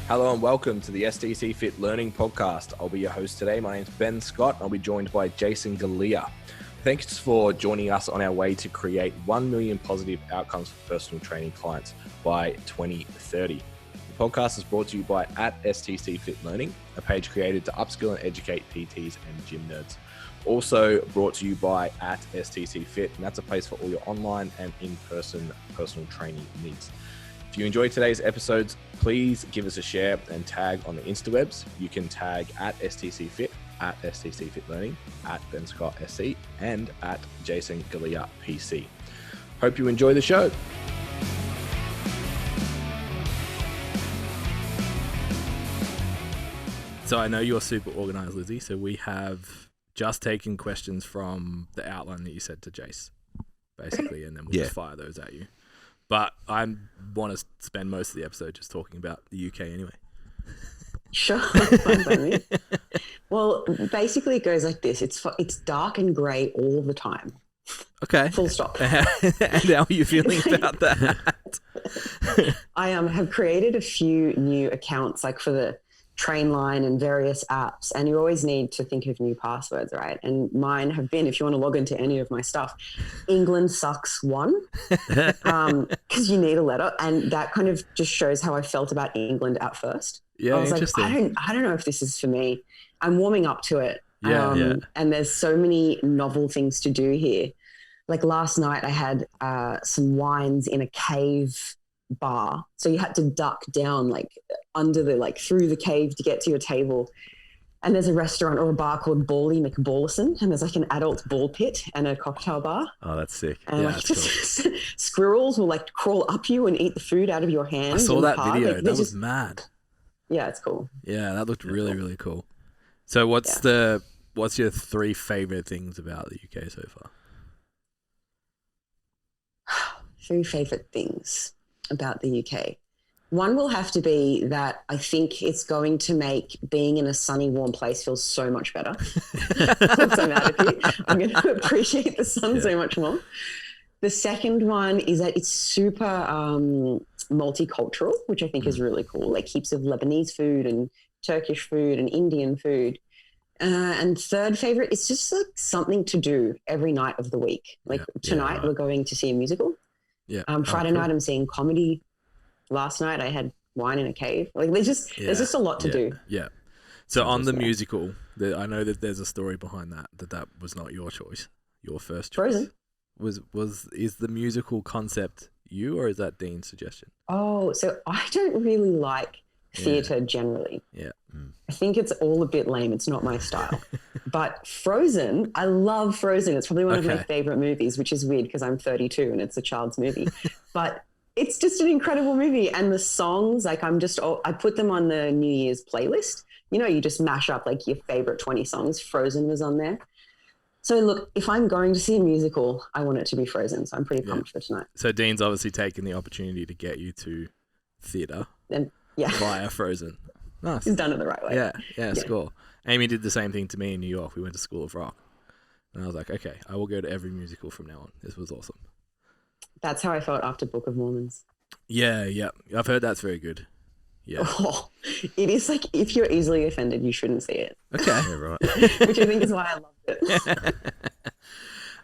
Hello and welcome to the STCfit Learning Podcast. I'll be your host today. My name's Ben Scott. I'll be joined by Jason Galea. Thanks for joining us on our way to create 1 million positive outcomes for personal training clients by 2030. The podcast is brought to you by @STCfit Learning, a page created to upskill and educate PTs and gym nerds. Also brought to you by @STCfit, and that's a place for all your online and in-person personal training needs. If you enjoyed today's episodes, please give us a share and tag on the Instawebs. You can tag @STCfit, @STCfit Learning, @BenScottSC, and @JasonGalea-PC. Hope you enjoy the show. So I know you're super organized, Lizzy, so we have just taken questions from the outline that you said to Jace, basically, and then we'll just fire those at you. But I want to spend most of the episode just talking about the UK anyway. Sure, fine by me. Well, basically it goes like this. It's dark and grey all the time. Okay. Full stop. And how are you feeling about that? I have created a few new accounts, like for the Trainline and various apps, and you always need to think of new passwords, right? And mine have been, if you want to log into any of my stuff, England sucks 1, because you need a letter, and that kind of just shows how I felt about England at first. Yeah, I was interesting. like, I don't know if this is for me. I'm warming up to it. And there's so many novel things to do here. Like last night I had some wines in a cave bar, so you had to duck down like under the through the cave to get to your table, and there's a restaurant or a bar called Bally McBallison, and there's like an adult ball pit and a cocktail bar. Oh, that's sick. And yeah, that's cool. Squirrels will like crawl up you and eat the food out of your hands. I saw that hard. video. Like, that was mad. Yeah, it's cool. Yeah, that looked really cool. So what's your 3 favorite things about the UK so far? 3 favorite things about the UK. One will have to be that I think it's going to make being in a sunny, warm place feel so much better. I'm so mad at you. I'm going to appreciate the sun so much more. The second one is that it's super multicultural, which I think is really cool. Like heaps of Lebanese food and Turkish food and Indian food. And third favorite, it's just like something to do every night of the week. Like tonight we're going to see a musical. Yeah. Friday night I'm seeing comedy. Last night I had wine in a cave. Like there's just a lot to do. Yeah. So on the musical, I know that there's a story behind that was not your choice, your first choice. Frozen. Is the musical concept you, or is that Dean's suggestion? Oh, so I don't really like theatre generally. Yeah. I think it's all a bit lame. It's not my style. But Frozen, I love Frozen. It's probably one of my favorite movies, which is weird because I'm 32 and it's a child's movie. But it's just an incredible movie. And the songs, like I put them on the New Year's playlist. You know, you just mash up like your favorite 20 songs. Frozen was on there. So look, if I'm going to see a musical, I want it to be Frozen. So I'm pretty pumped for tonight. So Dean's obviously taken the opportunity to get you to theatre via Frozen. Nice. He's done it the right way. Yeah, it's cool. Amy did the same thing to me in New York. We went to School of Rock. And I was like, okay, I will go to every musical from now on. This was awesome. That's how I felt after Book of Mormons. Yeah. I've heard that's very good. Yeah. Oh, it is like, if you're easily offended, you shouldn't see it. Okay. Yeah, right. Which I think is why I loved it. It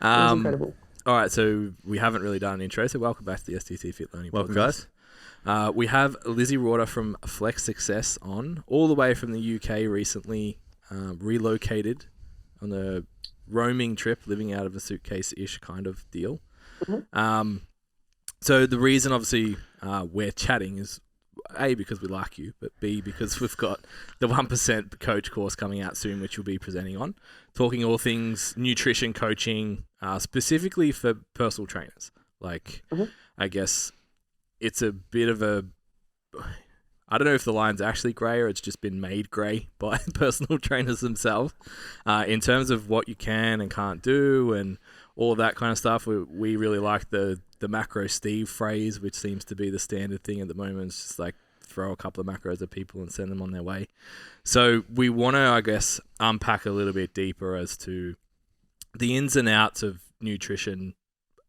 was incredible. All right, so we haven't really done an intro, so welcome back to the STCfit Learning Podcast. Welcome, guys. We have Lizzy Rawdah from Flex Success on, all the way from the UK recently, relocated on a roaming trip, living out of a suitcase-ish kind of deal. Mm-hmm. So the reason, obviously, we're chatting is, A, because we like you, but B, because we've got the 1% coach course coming out soon, which you'll be presenting on, talking all things nutrition coaching, specifically for personal trainers. Like, I guess it's a bit of a, I don't know if the line's actually grey or it's just been made grey by personal trainers themselves, in terms of what you can and can't do and all of that kind of stuff. We really like the macro Steve phrase, which seems to be the standard thing at the moment. It's just like throw a couple of macros at people and send them on their way. So we want to, I guess, unpack a little bit deeper as to the ins and outs of nutrition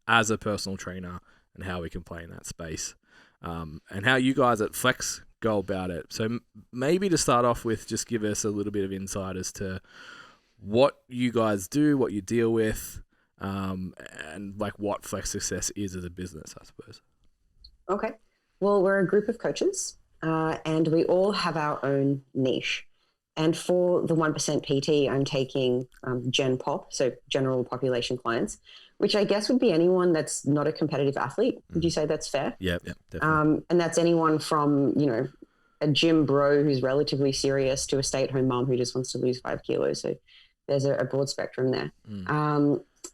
as a personal trainer and how we can play in that space. And how you guys at Flex go about it. So maybe to start off with, just give us a little bit of insight as to what you guys do, what you deal with, and like what Flex Success is as a business, I suppose. Okay. Well, we're a group of coaches, and we all have our own niche. And for the 1% PT, I'm taking Gen Pop, so general population clients, which I guess would be anyone that's not a competitive athlete. Would you say that's fair? Yeah, definitely. And that's anyone from, a gym bro who's relatively serious to a stay-at-home mom who just wants to lose 5 kilos. So there's a broad spectrum there.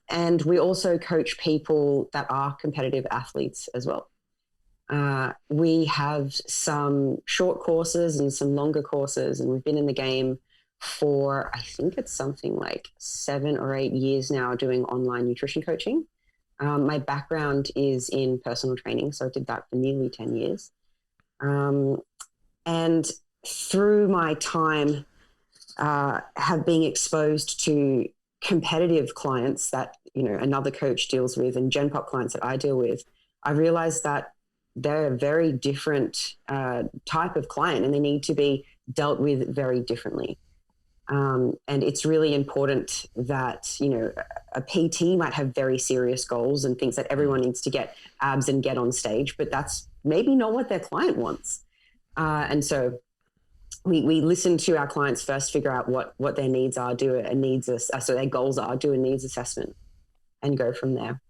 And we also coach people that are competitive athletes as well. We have some short courses and some longer courses, and we've been in the game for, I think it's something like 7 or 8 years now doing online nutrition coaching. My background is in personal training, so I did that for nearly 10 years. And through my time have been exposed to competitive clients that, another coach deals with and Gen Pop clients that I deal with, I realized that they're a very different type of client and they need to be dealt with very differently. And it's really important that, a PT might have very serious goals and thinks that everyone needs to get abs and get on stage, but that's maybe not what their client wants. And so we listen to our clients first, figure out what their needs are, so their goals are, do a needs assessment and go from there.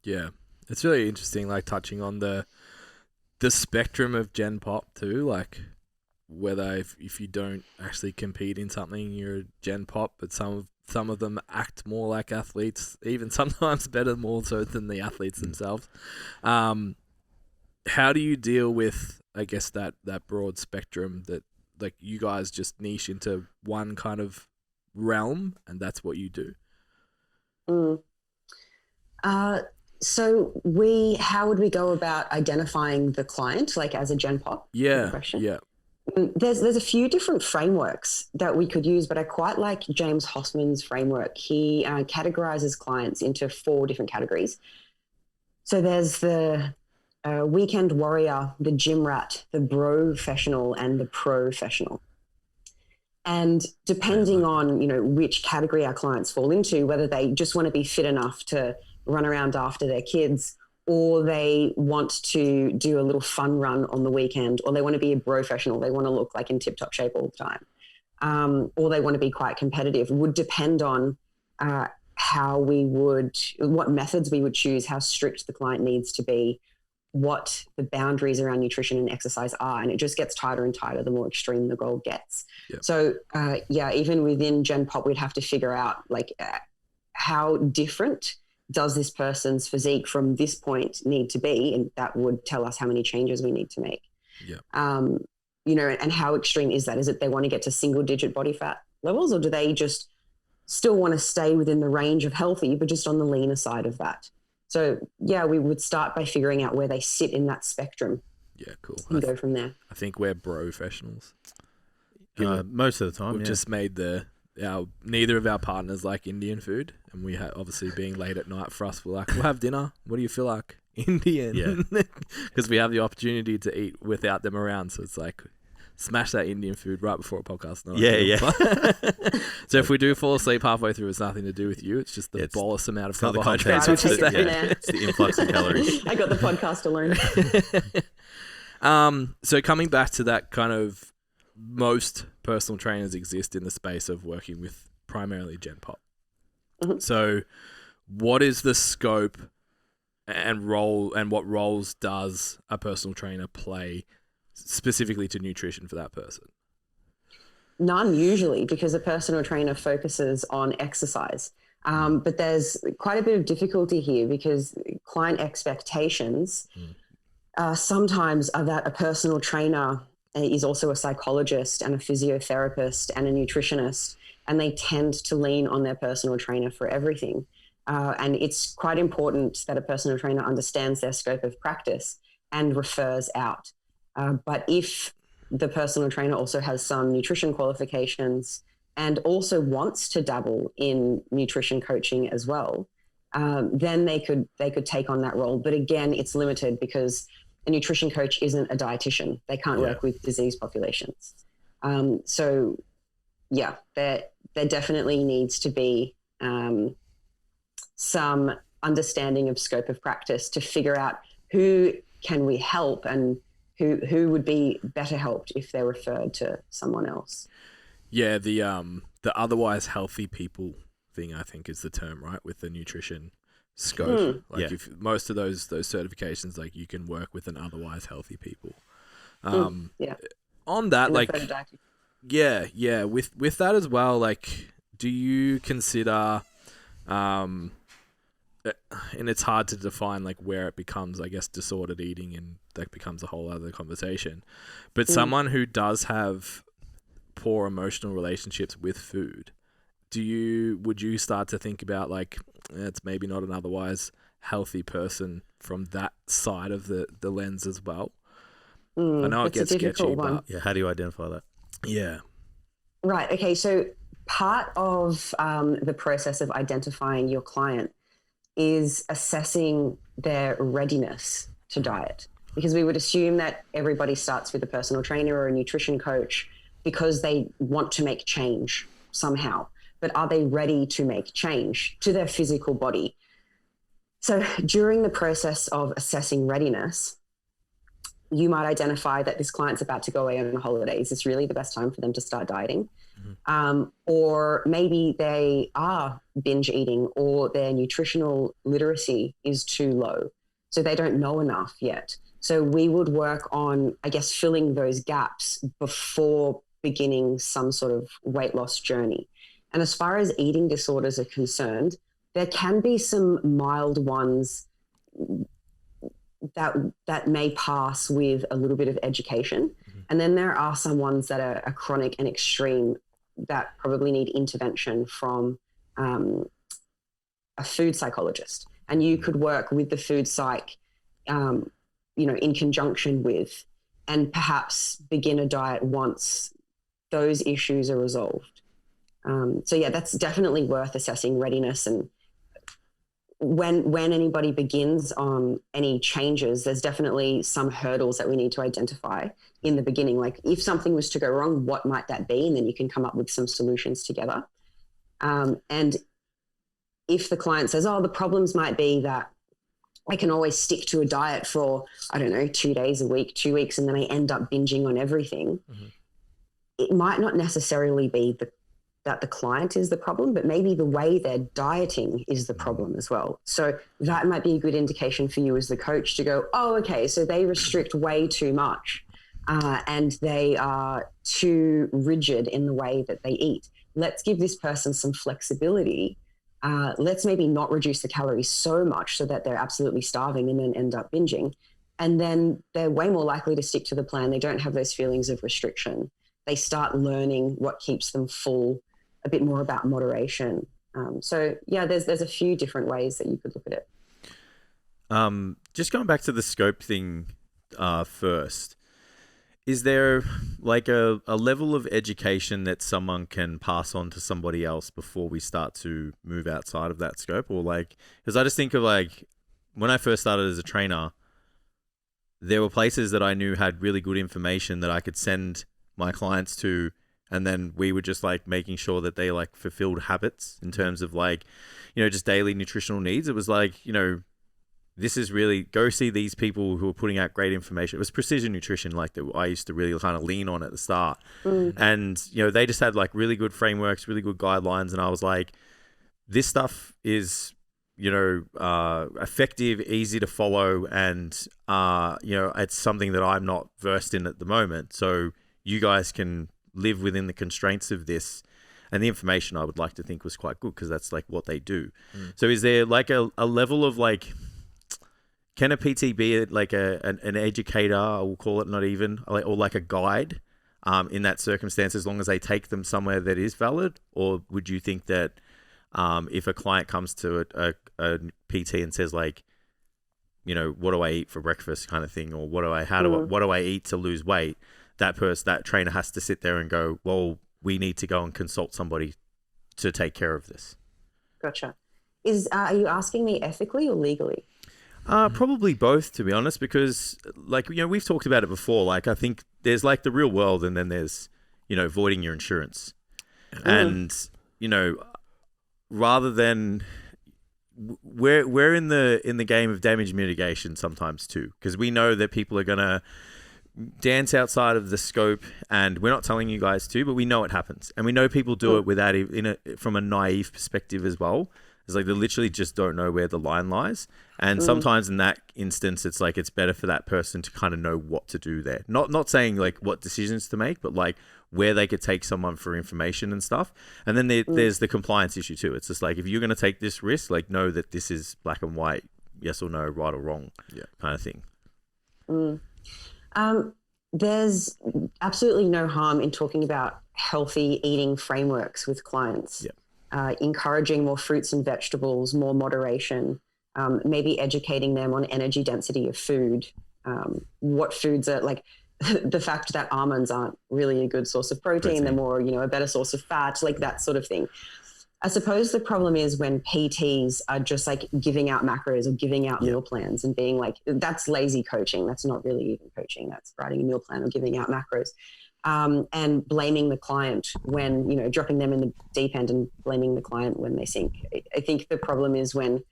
Yeah. It's really interesting, like touching on the spectrum of Gen Pop too, like whether if you don't actually compete in something, you're a Gen Pop, but some of them act more like athletes, even sometimes better more so than the athletes themselves. How do you deal with, I guess, that broad spectrum that like you guys just niche into one kind of realm and that's what you do? So how would we go about identifying the client, like as a Gen Pop? Yeah. There's a few different frameworks that we could use, but I quite like James Hossman's framework. He categorizes clients into 4 different categories. So there's the weekend warrior, the gym rat, the bro-fessional, and the pro-fessional. And depending on, which category our clients fall into, whether they just want to be fit enough to run around after their kids, or they want to do a little fun run on the weekend, or they want to be a professional, they want to look like in tip-top shape all the time, or they want to be quite competitive, would depend on what methods we would choose, how strict the client needs to be, what the boundaries around nutrition and exercise are. And it just gets tighter and tighter the more extreme the goal gets. Yep. So even within Gen Pop, we'd have to figure out how different does this person's physique from this point need to be? And that would tell us how many changes we need to make. Yeah. And how extreme is that? Is it they want to get to single digit body fat levels, or do they just still want to stay within the range of healthy, but just on the leaner side of that? So we would start by figuring out where they sit in that spectrum. Yeah, cool. And go from there. I think we're professionals. Most of the time, we've just made neither of our partners like Indian food, and we obviously being late at night for us, we're like, we'll have dinner. What do you feel like? Indian. Yeah. Because we have the opportunity to eat without them around, so it's like smash that Indian food right before a podcast. So if we do fall asleep halfway through, it's nothing to do with you. It's just the bolus amount of carbohydrates. It's the influx of calories. I got the podcast alone. So coming back to that kind of, most personal trainers exist in the space of working with primarily Gen Pop. Mm-hmm. So what is the scope and role, and what roles does a personal trainer play specifically to nutrition for that person? None, usually, because a personal trainer focuses on exercise. But there's quite a bit of difficulty here because client expectations sometimes are that a personal trainer is also a psychologist and a physiotherapist and a nutritionist, and they tend to lean on their personal trainer for everything. And it's quite important that a personal trainer understands their scope of practice and refers out. But if the personal trainer also has some nutrition qualifications and also wants to dabble in nutrition coaching as well, then they could take on that role. But again, it's limited because a nutrition coach isn't a dietitian. They can't work with disease populations. So yeah, there definitely needs to be some understanding of scope of practice to figure out who can we help and who would be better helped if they're referred to someone else. Yeah, the otherwise healthy people thing, I think, is the term, right? With the nutrition scope. If most of those certifications, like, you can work with an otherwise healthy people. On that, like, with that as well, like, do you consider, and it's hard to define, like, where it becomes, I guess, disordered eating, and that becomes a whole other conversation, but someone who does have poor emotional relationships with food, would you start to think about, like, it's maybe not an otherwise healthy person from that side of the lens as well? I know it gets sketchy, but how do you identify that? Yeah. Right. Okay. So part of the process of identifying your client is assessing their readiness to diet, because we would assume that everybody starts with a personal trainer or a nutrition coach because they want to make change somehow. But are they ready to make change to their physical body? So during the process of assessing readiness, you might identify that this client's about to go away on holiday. Is this really the best time for them to start dieting? Or maybe they are binge eating, or their nutritional literacy is too low, so they don't know enough yet. So we would work on, I guess, filling those gaps before beginning some sort of weight loss journey. And as far as eating disorders are concerned, there can be some mild ones that may pass with a little bit of education. And then there are some ones that are chronic and extreme that probably need intervention from a food psychologist. And you could work with the food psych, in conjunction with, and perhaps begin a diet once those issues are resolved. That's definitely worth assessing readiness. And when anybody begins on any changes, there's definitely some hurdles that we need to identify in the beginning. Like, if something was to go wrong, what might that be? And then you can come up with some solutions together. And if the client says, the problems might be that I can always stick to a diet for, 2 days a week, 2 weeks, and then I end up binging on everything. It might not necessarily be that the client is the problem, but maybe the way they're dieting is the problem as well. So that might be a good indication for you as the coach to go, okay, so they restrict way too much and they are too rigid in the way that they eat. Let's give this person some flexibility. Let's maybe not reduce the calories so much so that they're absolutely starving and then end up binging. And then they're way more likely to stick to the plan. They don't have those feelings of restriction. They start learning what keeps them full, a bit more about moderation. There's a few different ways that you could look at it. Just going back to the scope thing first, is there like a level of education that someone can pass on to somebody else before we start to move outside of that scope? Or like, because I just think of, like, when I first started as a trainer, there were places that I knew had really good information that I could send my clients to, and then we were just like making sure that they like fulfilled habits in terms of, like, just daily nutritional needs. It was like, this is really, go see these people who are putting out great information. It was precision nutrition, like, that I used to really kind of lean on at the start. And, they just had like really good frameworks, really good guidelines. And I was like, this stuff is, effective, easy to follow. And, it's something that I'm not versed in at the moment. So you guys can live within the constraints of this. And the information, I would like to think, was quite good, because that's like what they do. So is there like a level of, like, can a PT be like an educator, I will call it, not even, or like a guide in that circumstance, as long as they take them somewhere that is valid? Or would you think that if a client comes to a PT and says, like, what do I eat for breakfast kind of thing, or what do I eat to lose weight, that trainer has to sit there and go, well, we need to go and consult somebody to take care of this? Gotcha. Are you asking me ethically or legally? Probably both, to be honest, because like, we've talked about it before. Like, I think there's like the real world, and then there's, voiding your insurance. And, rather than we're in the game of damage mitigation sometimes too, because we know that people are going to dance outside of the scope, and we're not telling you guys to, but we know it happens, and we know people do it without from a naive perspective as well. It's like they literally just don't know where the line lies, and sometimes in that instance, it's like it's better for that person to kind of know what to do there. Not saying like what decisions to make, but like where they could take someone for information and stuff. And then there's the compliance issue too. It's just like, if you're going to take this risk, like know that this is black and white, yes or no, right or wrong, kind of thing. There's absolutely no harm in talking about healthy eating frameworks with clients. Encouraging more fruits and vegetables, more moderation, maybe educating them on energy density of food, what foods are like, the fact that almonds aren't really a good source of protein. They're more, a better source of fat, like that sort of thing. I suppose the problem is when PTs are just like giving out macros or giving out meal plans and being like, that's lazy coaching. That's not really even coaching. That's writing a meal plan or giving out macros. And blaming the client when, dropping them in the deep end and blaming the client when they sink. I think the problem is when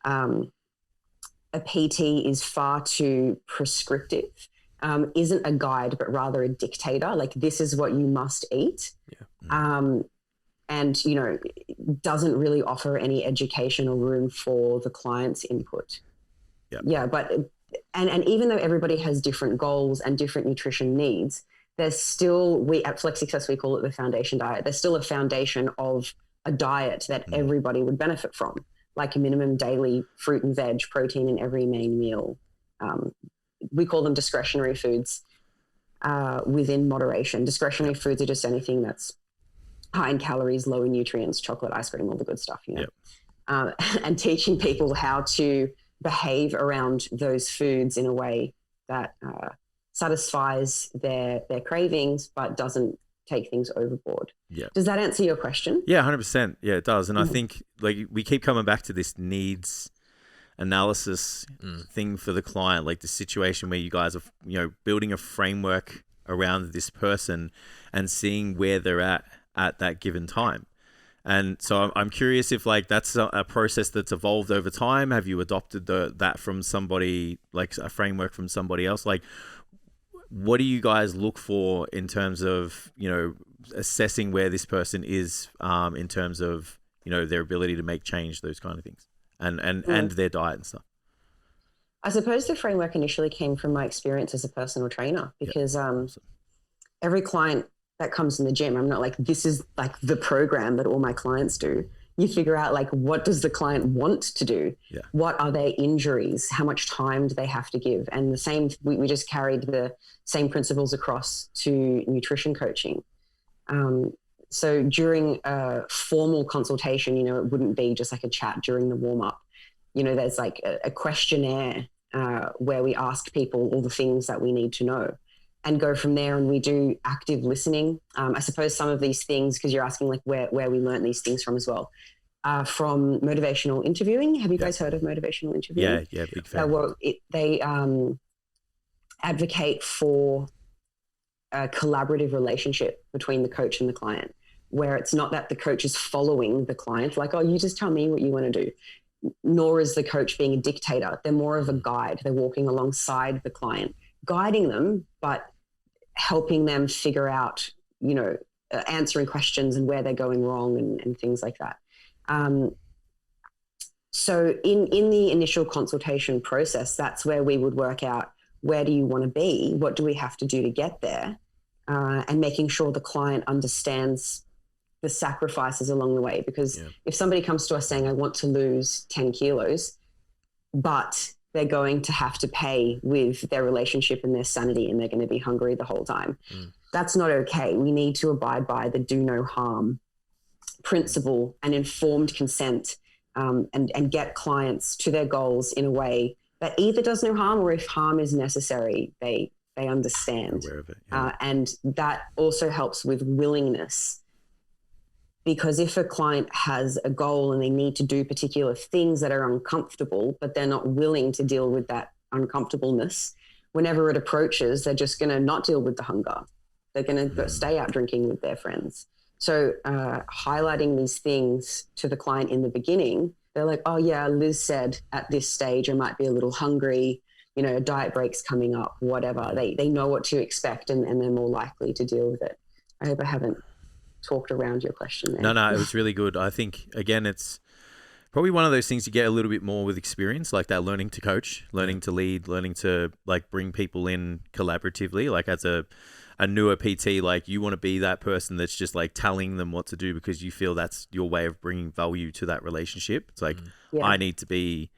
a PT is far too prescriptive, isn't a guide, but rather a dictator. Like, this is what you must eat. And, doesn't really offer any education or room for the client's input. But even though everybody has different goals and different nutrition needs, there's still, we at Flex Success, we call it the foundation diet. There's still a foundation of a diet that everybody would benefit from, like a minimum daily fruit and veg, protein in every main meal. We call them discretionary foods within moderation. Discretionary foods are just anything that's high in calories, low in nutrients, chocolate, ice cream, all the good stuff, and teaching people how to behave around those foods in a way that satisfies their cravings, but doesn't take things overboard. Does that answer your question? 100%. Yeah, it does. And I think like we keep coming back to this needs analysis thing for the client, like the situation where you guys are, building a framework around this person and seeing where they're at that given time. And so I'm curious if like that's a process that's evolved over time. Have you adopted that from somebody, like a framework from somebody else? Like, what do you guys look for in terms of, assessing where this person is in terms of, their ability to make change, those kind of things, and their diet and stuff? I suppose the framework initially came from my experience as a personal trainer, because every client that comes in the gym, I'm not like, this is like the program that all my clients do. You figure out like, what does the client want to do? What are their injuries? How much time do they have to give? And the same, we just carried the same principles across to nutrition coaching. So during a formal consultation, it wouldn't be just like a chat during the warm up. There's like a questionnaire where we ask people all the things that we need to know, and go from there. And we do active listening. I suppose some of these things, because you're asking like where we learn these things from as well, from motivational interviewing. Have you guys heard of motivational interviewing? Yeah, big fan. They advocate for a collaborative relationship between the coach and the client, where it's not that the coach is following the client, like, oh, you just tell me what you want to do, nor is the coach being a dictator. They're more of a guide. They're walking alongside the client, guiding them, but helping them figure out, answering questions and where they're going wrong and things like that. So in the initial consultation process, that's where we would work out, where do you want to be? What do we have to do to get there? And making sure the client understands the sacrifices along the way. Because if somebody comes to us saying, I want to lose 10 kilos, but they're going to have to pay with their relationship and their sanity, and they're going to be hungry the whole time. That's not okay. We need to abide by the do no harm principle and informed consent, and get clients to their goals in a way that either does no harm, or if harm is necessary, they understand. Aware of it, and that also helps with willingness. Because if a client has a goal and they need to do particular things that are uncomfortable, but they're not willing to deal with that uncomfortableness, whenever it approaches, they're just going to not deal with the hunger. They're going to stay out drinking with their friends. So highlighting these things to the client in the beginning, they're like, oh yeah, Liz said at this stage I might be a little hungry, you know, a diet break's coming up, whatever. They know what to expect and they're more likely to deal with it. I hope I haven't talked around your question there. No, it was really good. I think, again, it's probably one of those things you get a little bit more with experience, like that learning to coach, learning to lead, learning to like bring people in collaboratively. Like as a newer PT, like you want to be that person that's just like telling them what to do because you feel that's your way of bringing value to that relationship. It's like, I need to be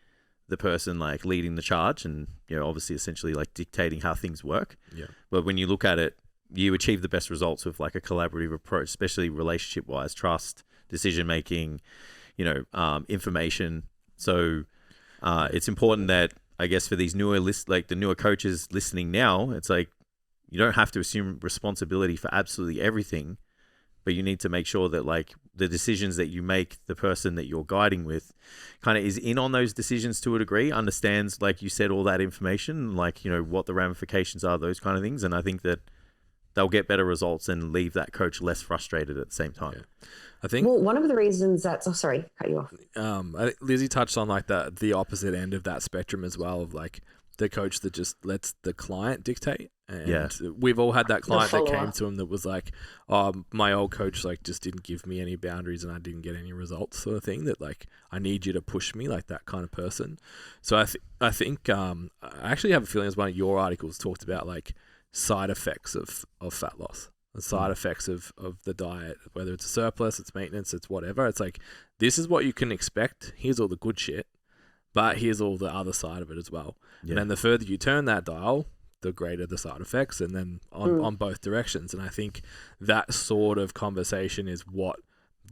the person like leading the charge and, you know, obviously essentially like dictating how things work. Yeah. But when you look at it, you achieve the best results with like a collaborative approach, especially relationship wise, trust, decision making, you know, information. So it's important that, I guess, for these newer the newer coaches listening now, it's like you don't have to assume responsibility for absolutely everything, but you need to make sure that like the decisions that you make, the person that you're guiding with kind of is in on those decisions to a degree, understands, like you said, all that information, like, you know, what the ramifications are, those kind of things. And I think that they'll get better results and leave that coach less frustrated at the same time. Yeah. I think. Well, one of the reasons that's, sorry, cut you off. I think Lizzy touched on like the opposite end of that spectrum as well, of like the coach that just lets the client dictate. And we've all had that client that came to him that was like, oh, my old coach like just didn't give me any boundaries and I didn't get any results, sort of thing, that like, I need you to push me, like that kind of person. So I think I actually have a feeling as one of your articles talked about like side effects of fat loss, the side effects of the diet, whether it's a surplus, it's maintenance, it's whatever. It's like, this is what you can expect. Here's all the good shit, but here's all the other side of it as well. Yeah. And then the further you turn that dial, the greater the side effects, and then on both directions. And I think that sort of conversation is what,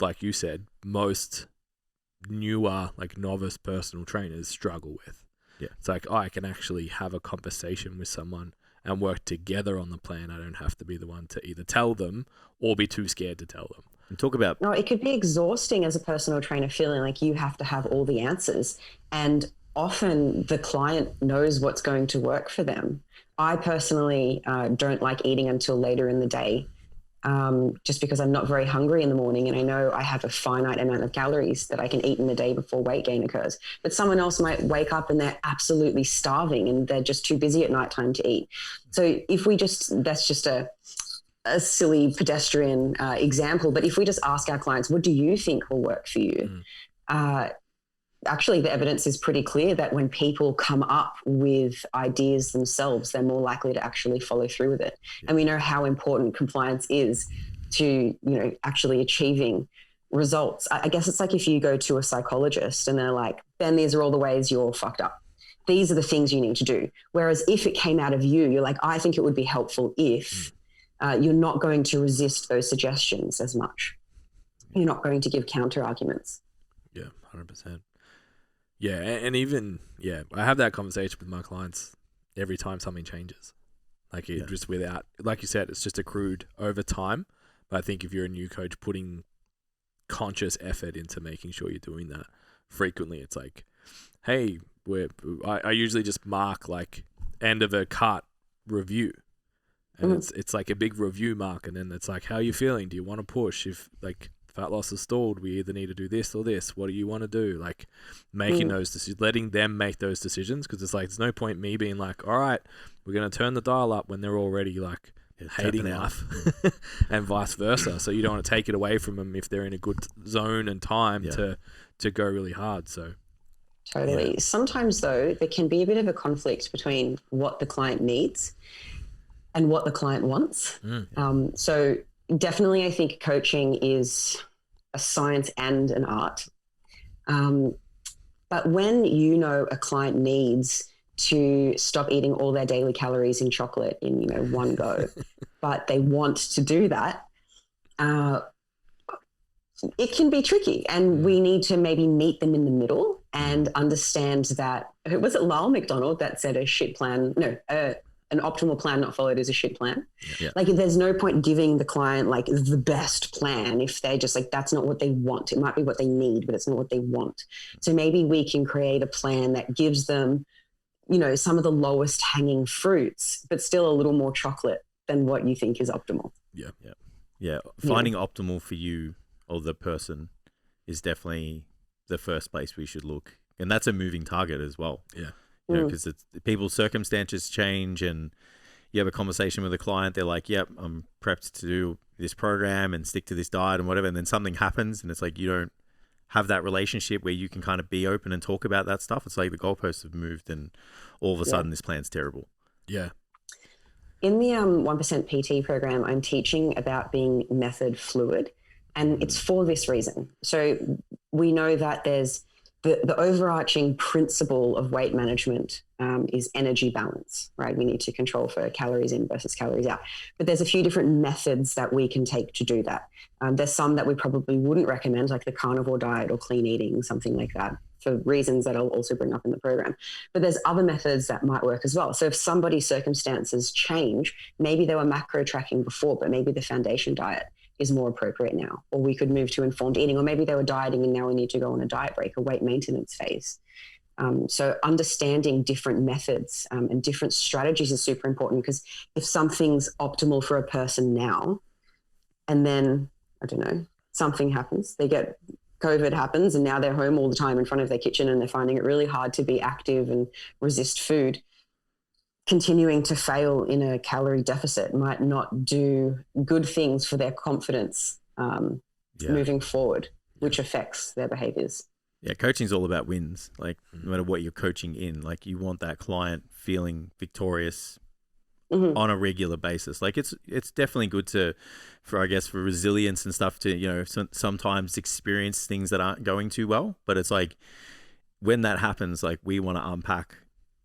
like you said, most newer, like novice personal trainers struggle with. Yeah. It's like, oh, I can actually have a conversation with someone and work together on the plan. I don't have to be the one to either tell them or be too scared to tell them. And talk about... No, it could be exhausting as a personal trainer, feeling like you have to have all the answers. And often the client knows what's going to work for them. I personally don't like eating until later in the day, just because I'm not very hungry in the morning and I know I have a finite amount of calories that I can eat in the day before weight gain occurs. But someone else might wake up and they're absolutely starving and they're just too busy at nighttime to eat. So if we that's just a silly pedestrian example, but if we just ask our clients, what do you think will work for you? Actually, the evidence is pretty clear that when people come up with ideas themselves, they're more likely to actually follow through with it. Yeah. And we know how important compliance is to, actually achieving results. I guess it's like if you go to a psychologist and they're like, Ben, these are all the ways you're fucked up. These are the things you need to do. Whereas if it came out of you, you're like, I think it would be helpful if you're not going to resist those suggestions as much. You're not going to give counter arguments. Yeah, 100%. Yeah, and even, I have that conversation with my clients every time something changes. Like just without, like you said, it's just accrued over time. But I think if you're a new coach, putting conscious effort into making sure you're doing that frequently, it's like, hey, I usually just mark like end of a cut review. And it's like a big review mark. And then it's like, how are you feeling? Do you want to push? If like fat loss is stalled, we either need to do this or this. What do you want to do? Like making those decisions, letting them make those decisions. Cause it's like, there's no point me being like, all right, we're going to turn the dial up when they're already like hating life and vice versa. So you don't want to take it away from them if they're in a good zone and time to go really hard. So totally. Yeah. Sometimes though, there can be a bit of a conflict between what the client needs and what the client wants. So definitely, I think coaching is a science and an art. But when a client needs to stop eating all their daily calories in chocolate in one go, but they want to do that, it can be tricky. And we need to maybe meet them in the middle and understand that, was it Lyle McDonald that said an an optimal plan not followed is a shit plan. Yeah. Like there's no point giving the client like the best plan if they just like, that's not what they want. It might be what they need, but it's not what they want. So maybe we can create a plan that gives them, you know, some of the lowest hanging fruits, but still a little more chocolate than what you think is optimal. Yeah. Finding optimal for you or the person is definitely the first place we should look. And that's a moving target as well. Yeah. You know, because people's circumstances change, and you have a conversation with a client, they're like, yep, I'm prepped to do this program and stick to this diet and whatever. And then something happens and it's like, you don't have that relationship where you can kind of be open and talk about that stuff. It's like the goalposts have moved and all of a sudden this plan's terrible. Yeah. In the 1% PT program, I'm teaching about being method fluid, and it's for this reason. So we know that there's the overarching principle of weight management is energy balance, right? We need to control for calories in versus calories out. But there's a few different methods that we can take to do that. There's some that we probably wouldn't recommend, like the carnivore diet or clean eating, something like that, for reasons that I'll also bring up in the program. But there's other methods that might work as well. So if somebody's circumstances change, maybe they were macro tracking before, but maybe the foundation diet is more appropriate now, or we could move to informed eating, or maybe they were dieting and now we need to go on a diet break, a weight maintenance phase. So understanding different methods and different strategies is super important, because if something's optimal for a person now, and then, I don't know, something happens, COVID happens, and now they're home all the time in front of their kitchen and they're finding it really hard to be active and resist food, continuing to fail in a calorie deficit might not do good things for their confidence moving forward, which affects their behaviors. Yeah, coaching is all about wins. Like no matter what you're coaching in, like you want that client feeling victorious on a regular basis. Like it's definitely good for resilience and stuff to, you know, sometimes experience things that aren't going too well. But it's like when that happens, like we want to unpack,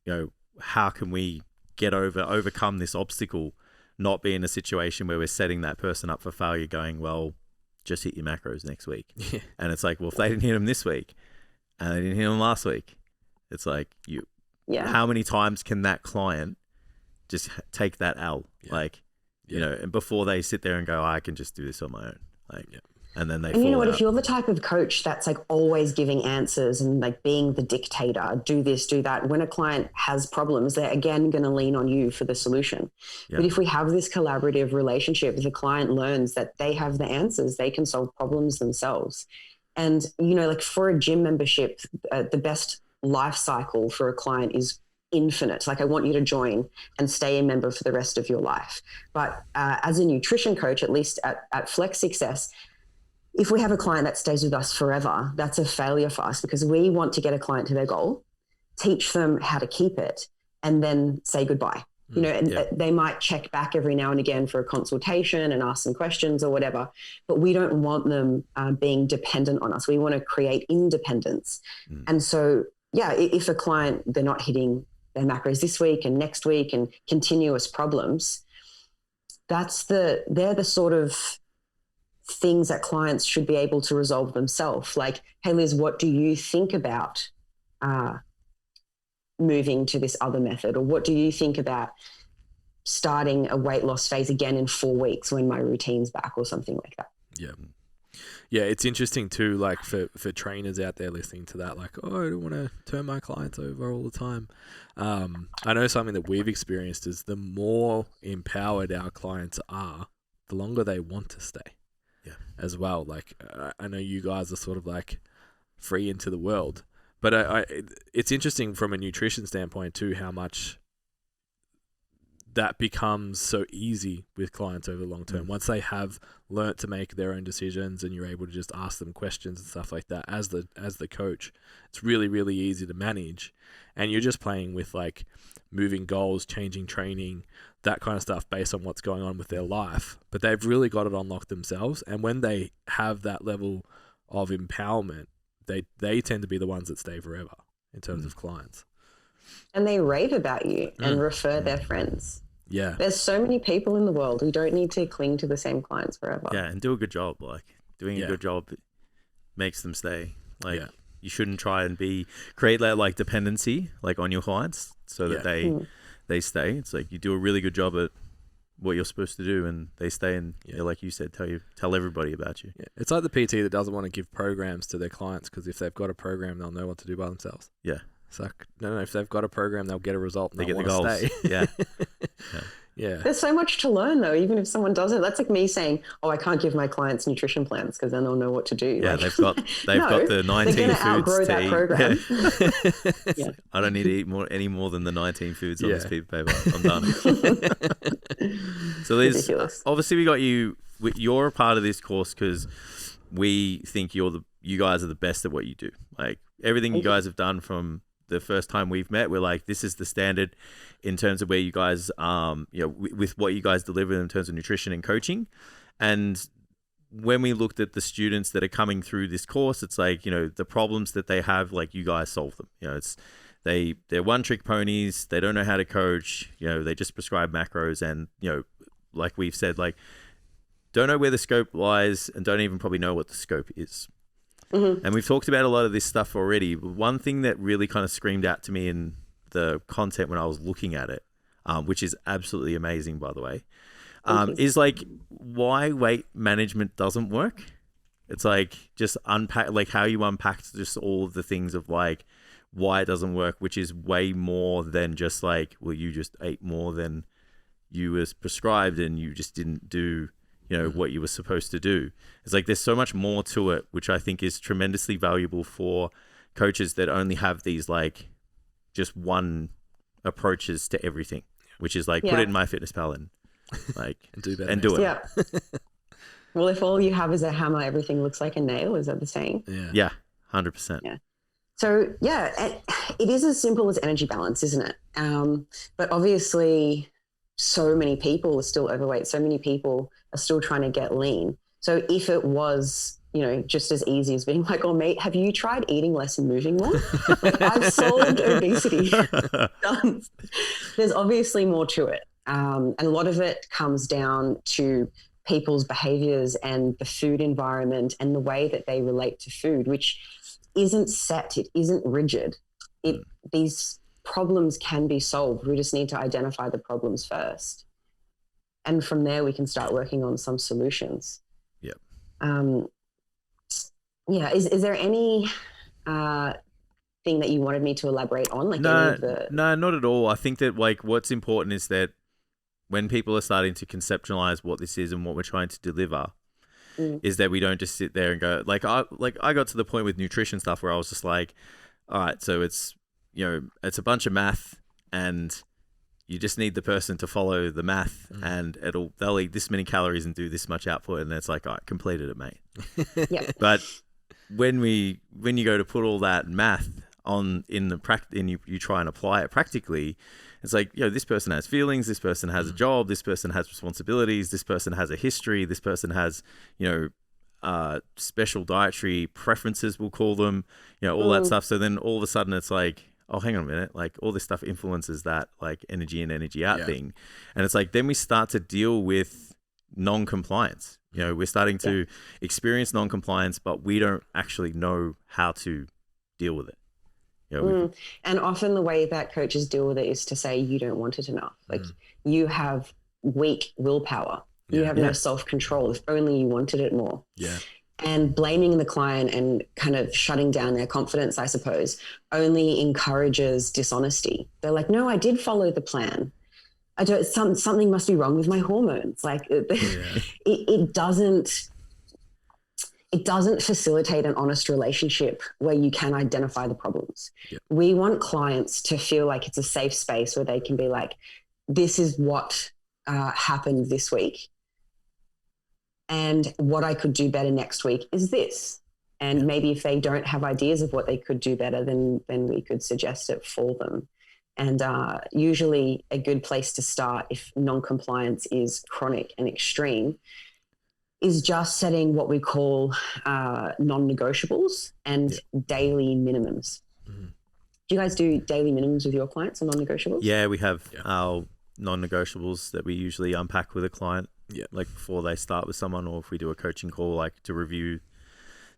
you know, how can we overcome this obstacle, not be in a situation where we're setting that person up for failure going, well, just hit your macros next week. Yeah. And it's like, well, if they didn't hit them this week and they didn't hit them last week, it's like how many times can that client just take that L? Yeah. Like, you know, and before they sit there and go, I can just do this on my own. Like, and then they fall you know what, out. if you're the type of coach that's like always giving answers and like being the dictator, do this, do that, when a client has problems, they're again going to lean on you for the solution. Yeah. But if we have this collaborative relationship, the client learns that they have the answers, they can solve problems themselves. And, you know, like for a gym membership, the best life cycle for a client is infinite. Like I want you to join and stay a member for the rest of your life. But as a nutrition coach, at least at Flex Success, if we have a client that stays with us forever, that's a failure for us, because we want to get a client to their goal, teach them how to keep it, and then say goodbye. You know, and they might check back every now and again for a consultation and ask some questions or whatever, but we don't want them being dependent on us. We want to create independence. And so, if a client, they're not hitting their macros this week and next week and continuous problems, they're the sort of things that clients should be able to resolve themselves. Like, hey, Liz, what do you think about moving to this other method? Or what do you think about starting a weight loss phase again in 4 weeks when my routine's back, or something like that? Yeah. Yeah, it's interesting too, like for trainers out there listening to that, like, oh, I don't want to turn my clients over all the time. I know something that we've experienced is the more empowered our clients are, the longer they want to stay. Yeah, as well. Like I know you guys are sort of like free into the world, but it's interesting from a nutrition standpoint too, how much that becomes so easy with clients over the long term. Once they have learnt to make their own decisions and you're able to just ask them questions and stuff like that as the coach, it's really, really easy to manage. And you're just playing with like moving goals, changing training, that kind of stuff based on what's going on with their life. But they've really got it unlocked themselves. And when they have that level of empowerment, they tend to be the ones that stay forever in terms of clients. And they rave about you and refer their friends. Yeah. There's so many people in the world. We don't need to cling to the same clients forever. Yeah, and do a good job. Like doing a good job makes them stay. Like you shouldn't try and create that like dependency like on your clients so that they stay. It's like you do a really good job at what you're supposed to do, and they stay, and like you said, tell everybody about you. Yeah. It's like the PT that doesn't want to give programs to their clients, because if they've got a program, they'll know what to do by themselves. Yeah. It's like, no, if they've got a program, they'll get a result and They they'll get the want goals. to stay. Yeah. Yeah. There's so much to learn, though, even if someone does it. That's like me saying, oh, I can't give my clients nutrition plans because then they'll know what to do. Yeah, like, they've got the 19 they're foods outgrow to that eat. program. Yeah. I don't need to eat any more than the 19 foods on this piece of paper. I'm done. So Liz, obviously we got you. You're a part of this course because we think you guys are the best at what you do. Like everything you guys have done from the first time we've met, we're like, this is the standard in terms of where you guys, with what you guys deliver in terms of nutrition and coaching. And when we looked at the students that are coming through this course, it's like, the problems that they have, like you guys solve them. They're one trick ponies. They don't know how to coach. They just prescribe macros, and like we've said, like don't know where the scope lies, and don't even probably know what the scope is. Mm-hmm. And we've talked about a lot of this stuff already. But one thing that really kind of screamed out to me in the content when I was looking at it, which is absolutely amazing, by the way, is like why weight management doesn't work. It's like just unpack, like how you unpacked just all of the things of like why it doesn't work, which is way more than just like, well, you just ate more than you was prescribed and you just didn't do what you were supposed to do. It's like there's so much more to it, which I think is tremendously valuable for coaches that only have these like just one approaches to everything, which is like put it in MyFitnessPal and like and do better and do it. Yeah. Well, if all you have is a hammer, everything looks like a nail. Is that the saying? Yeah. 100%. Yeah. So it is as simple as energy balance, isn't it? But obviously, so many people are still overweight. So many people are still trying to get lean. So if it was, just as easy as being like, oh, mate, have you tried eating less and moving more? Like, I've solved obesity. Done. There's obviously more to it. And a lot of it comes down to people's behaviors and the food environment and the way that they relate to food, which isn't set. It isn't rigid. These problems can be solved. We just need to identify the problems first. And from there, we can start working on some solutions. Yep. Is there any thing that you wanted me to elaborate on? Like no, not at all. I think that like what's important is that when people are starting to conceptualize what this is and what we're trying to deliver, is that we don't just sit there and go like I got to the point with nutrition stuff where I was just like, all right, so it's it's a bunch of math and you just need the person to follow the math and they'll eat this many calories and do this much output, and it's like, all right, completed it, mate. Yeah. But when you go to put all that math on in the practice and you try and apply it practically, it's like, this person has feelings, this person has a job, this person has responsibilities, this person has a history, this person has, special dietary preferences, we'll call them, all that stuff. So then all of a sudden it's like, oh, hang on a minute, like all this stuff influences that like energy in, energy out thing. And it's like, then we start to deal with non-compliance. We're starting to experience non-compliance, but we don't actually know how to deal with it. And often the way that coaches deal with it is to say, you don't want it enough. Like you have weak willpower. You have no self-control. If only you wanted it more. Yeah. And blaming the client and kind of shutting down their confidence, I suppose, only encourages dishonesty. They're like, no, I did follow the plan. Something must be wrong with my hormones. Like it doesn't facilitate an honest relationship where you can identify the problems. Yep. We want clients to feel like it's a safe space where they can be like, this is what happened this week. And what I could do better next week is this. And maybe if they don't have ideas of what they could do better, then we could suggest it for them. And usually a good place to start if non-compliance is chronic and extreme is just setting what we call non-negotiables and daily minimums. Mm-hmm. Do you guys do daily minimums with your clients or non-negotiables? Yeah, we have our non-negotiables that we usually unpack with a client. Yeah, like before they start with someone, or if we do a coaching call, like to review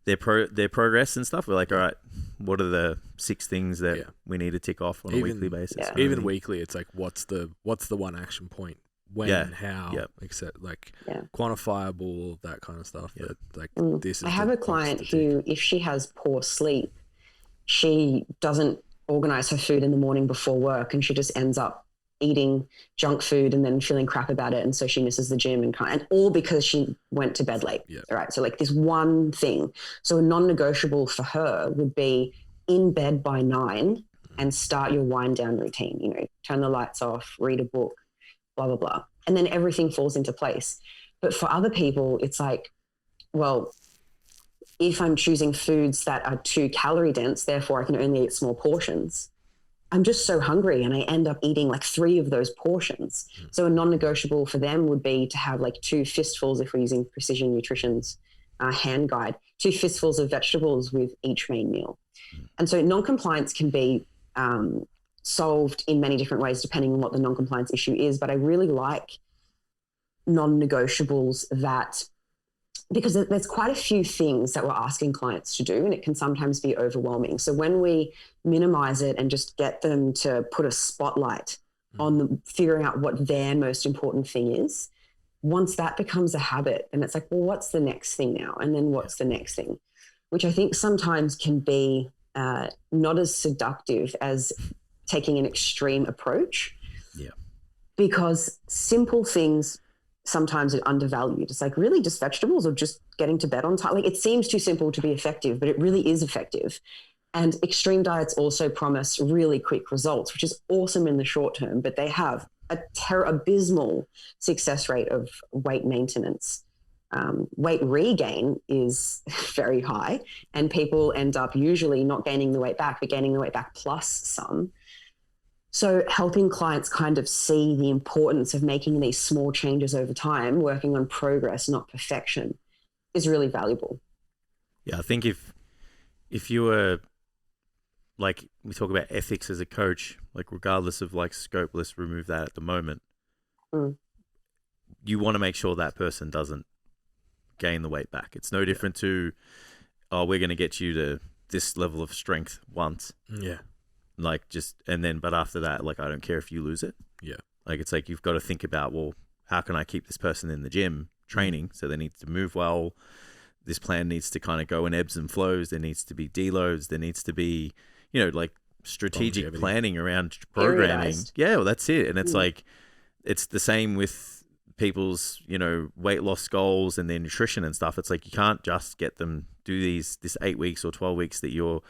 their progress and stuff. We're like, all right, what are the 6 things that we need to tick off on a weekly basis? Yeah. Even weekly, it's like, what's the one action point? When, how, except like quantifiable, that kind of stuff. That like this. I have a client who, if she has poor sleep, she doesn't organize her food in the morning before work, and she just ends up eating junk food and then feeling crap about it, and so she misses the gym and all because she went to bed late. All right, so like this one thing. So a non-negotiable for her would be in bed by 9 and start your wind down routine. You know, turn the lights off, read a book, blah blah blah, and then everything falls into place. But for other people, it's like, well, if I'm choosing foods that are too calorie dense, therefore I can only eat small portions, I'm just so hungry and I end up eating like 3 of those portions. So a non-negotiable for them would be to have like 2 fistfuls, if we're using Precision Nutrition's hand guide, 2 fistfuls of vegetables with each main meal. And so non-compliance can be solved in many different ways depending on what the non-compliance issue is. But I really like non-negotiables that, because there's quite a few things that we're asking clients to do, and it can sometimes be overwhelming. So when we minimize it and just get them to put a spotlight on figuring out what their most important thing is, once that becomes a habit, and it's like, well, what's the next thing now? And then what's the next thing? Which I think sometimes can be not as seductive as taking an extreme approach. Yeah. Because simple things sometimes are undervalued. It's like, really just vegetables or just getting to bed on time? Like, it seems too simple to be effective, but it really is effective. And extreme diets also promise really quick results, which is awesome in the short term, but they have a abysmal success rate of weight maintenance. Weight regain is very high, and people end up usually not gaining the weight back, but gaining the weight back plus some. So helping clients kind of see the importance of making these small changes over time, working on progress, not perfection, is really valuable. Yeah, I think if you were, like, we talk about ethics as a coach, like regardless of like scope, let's remove that at the moment. You want to make sure that person doesn't gain the weight back. It's no different to, oh, we're going to get you to this level of strength once. Yeah. Like but after that, like, I don't care if you lose it. Yeah. Like, it's like, you've got to think about, well, how can I keep this person in the gym training? So they need to move well. This plan needs to kind of go in ebbs and flows. There needs to be deloads. There needs to be, like strategic longevity. Planning around programming. Periodized. Yeah, well, that's it. And it's like, it's the same with people's, weight loss goals and their nutrition and stuff. It's like, you can't just get them do this 8 weeks or 12 weeks that you're